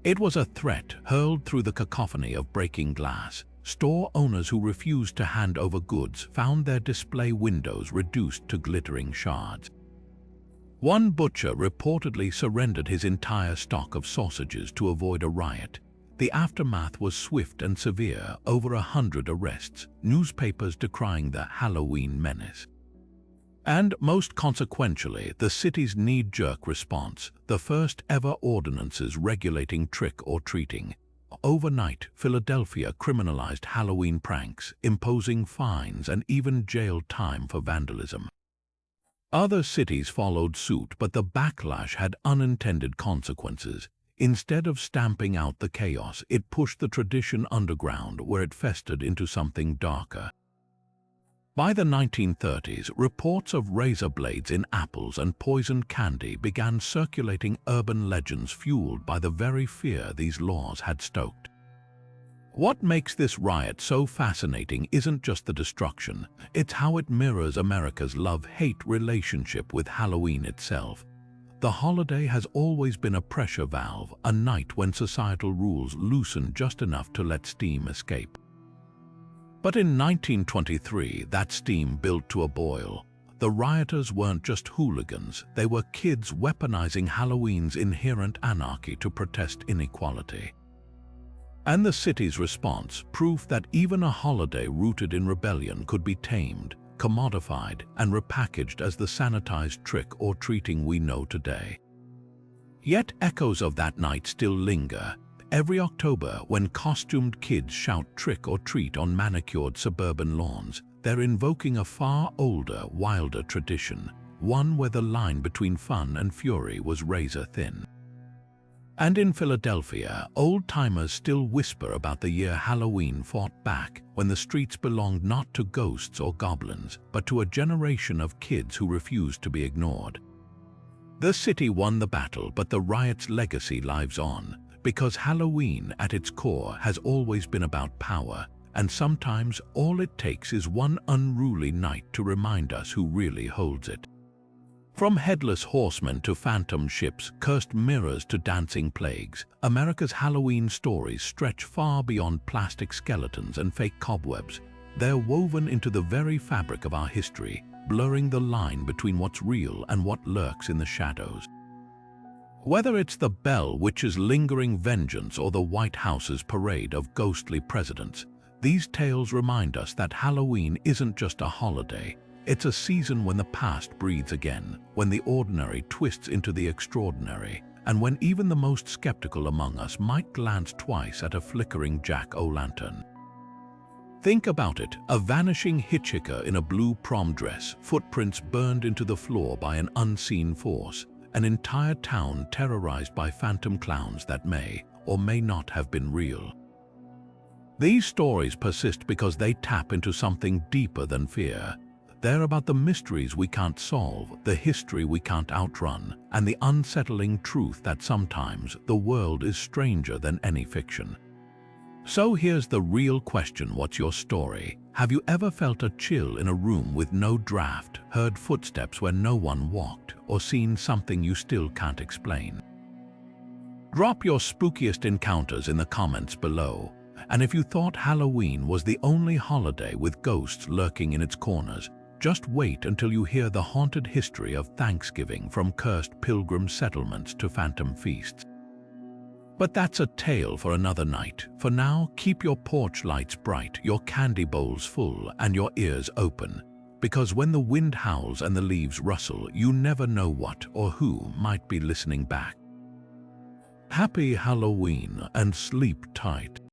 It was a threat hurled through the cacophony of breaking glass. Store owners who refused to hand over goods found their display windows reduced to glittering shards. One butcher reportedly surrendered his entire stock of sausages to avoid a riot. The aftermath was swift and severe, over 100 arrests, newspapers decrying the Halloween menace. And most consequentially, the city's knee-jerk response, the first ever ordinances regulating trick-or-treating. Overnight, Philadelphia criminalized Halloween pranks, imposing fines and even jail time for vandalism. Other cities followed suit, but the backlash had unintended consequences. Instead of stamping out the chaos, it pushed the tradition underground, where it festered into something darker. By the 1930s, reports of razor blades in apples and poisoned candy began circulating, urban legends fueled by the very fear these laws had stoked. What makes this riot so fascinating isn't just the destruction, it's how it mirrors America's love-hate relationship with Halloween itself. The holiday has always been a pressure valve, a night when societal rules loosened just enough to let steam escape. But in 1923, that steam built to a boil. The rioters weren't just hooligans, they were kids weaponizing Halloween's inherent anarchy to protest inequality. And the city's response, proof that even a holiday rooted in rebellion could be tamed, commodified, and repackaged as the sanitized trick-or-treating we know today. Yet echoes of that night still linger. Every October, when costumed kids shout trick or treat on manicured suburban lawns, they're invoking a far older, wilder tradition, one where the line between fun and fury was razor thin. And in Philadelphia, old-timers still whisper about the year Halloween fought back, when the streets belonged not to ghosts or goblins, but to a generation of kids who refused to be ignored. The city won the battle, but the riot's legacy lives on. Because Halloween, at its core, has always been about power, and sometimes all it takes is one unruly night to remind us who really holds it. From headless horsemen to phantom ships, cursed mirrors to dancing plagues, America's Halloween stories stretch far beyond plastic skeletons and fake cobwebs. They're woven into the very fabric of our history, blurring the line between what's real and what lurks in the shadows. Whether it's the Bell Witch's lingering vengeance or the White House's parade of ghostly presidents, these tales remind us that Halloween isn't just a holiday. It's a season when the past breathes again, when the ordinary twists into the extraordinary, and when even the most skeptical among us might glance twice at a flickering jack-o'-lantern. Think about it, a vanishing hitchhiker in a blue prom dress, footprints burned into the floor by an unseen force, an entire town terrorized by phantom clowns that may or may not have been real. These stories persist because they tap into something deeper than fear. They're about the mysteries we can't solve, the history we can't outrun, and the unsettling truth that sometimes the world is stranger than any fiction. So here's the real question: what's your story? Have you ever felt a chill in a room with no draft, heard footsteps where no one walked, or seen something you still can't explain? Drop your spookiest encounters in the comments below. And if you thought Halloween was the only holiday with ghosts lurking in its corners, just wait until you hear the haunted history of Thanksgiving, from cursed pilgrim settlements to phantom feasts. But that's a tale for another night. For now, keep your porch lights bright, your candy bowls full, and your ears open. Because when the wind howls and the leaves rustle, you never know what or who might be listening back. Happy Halloween and sleep tight.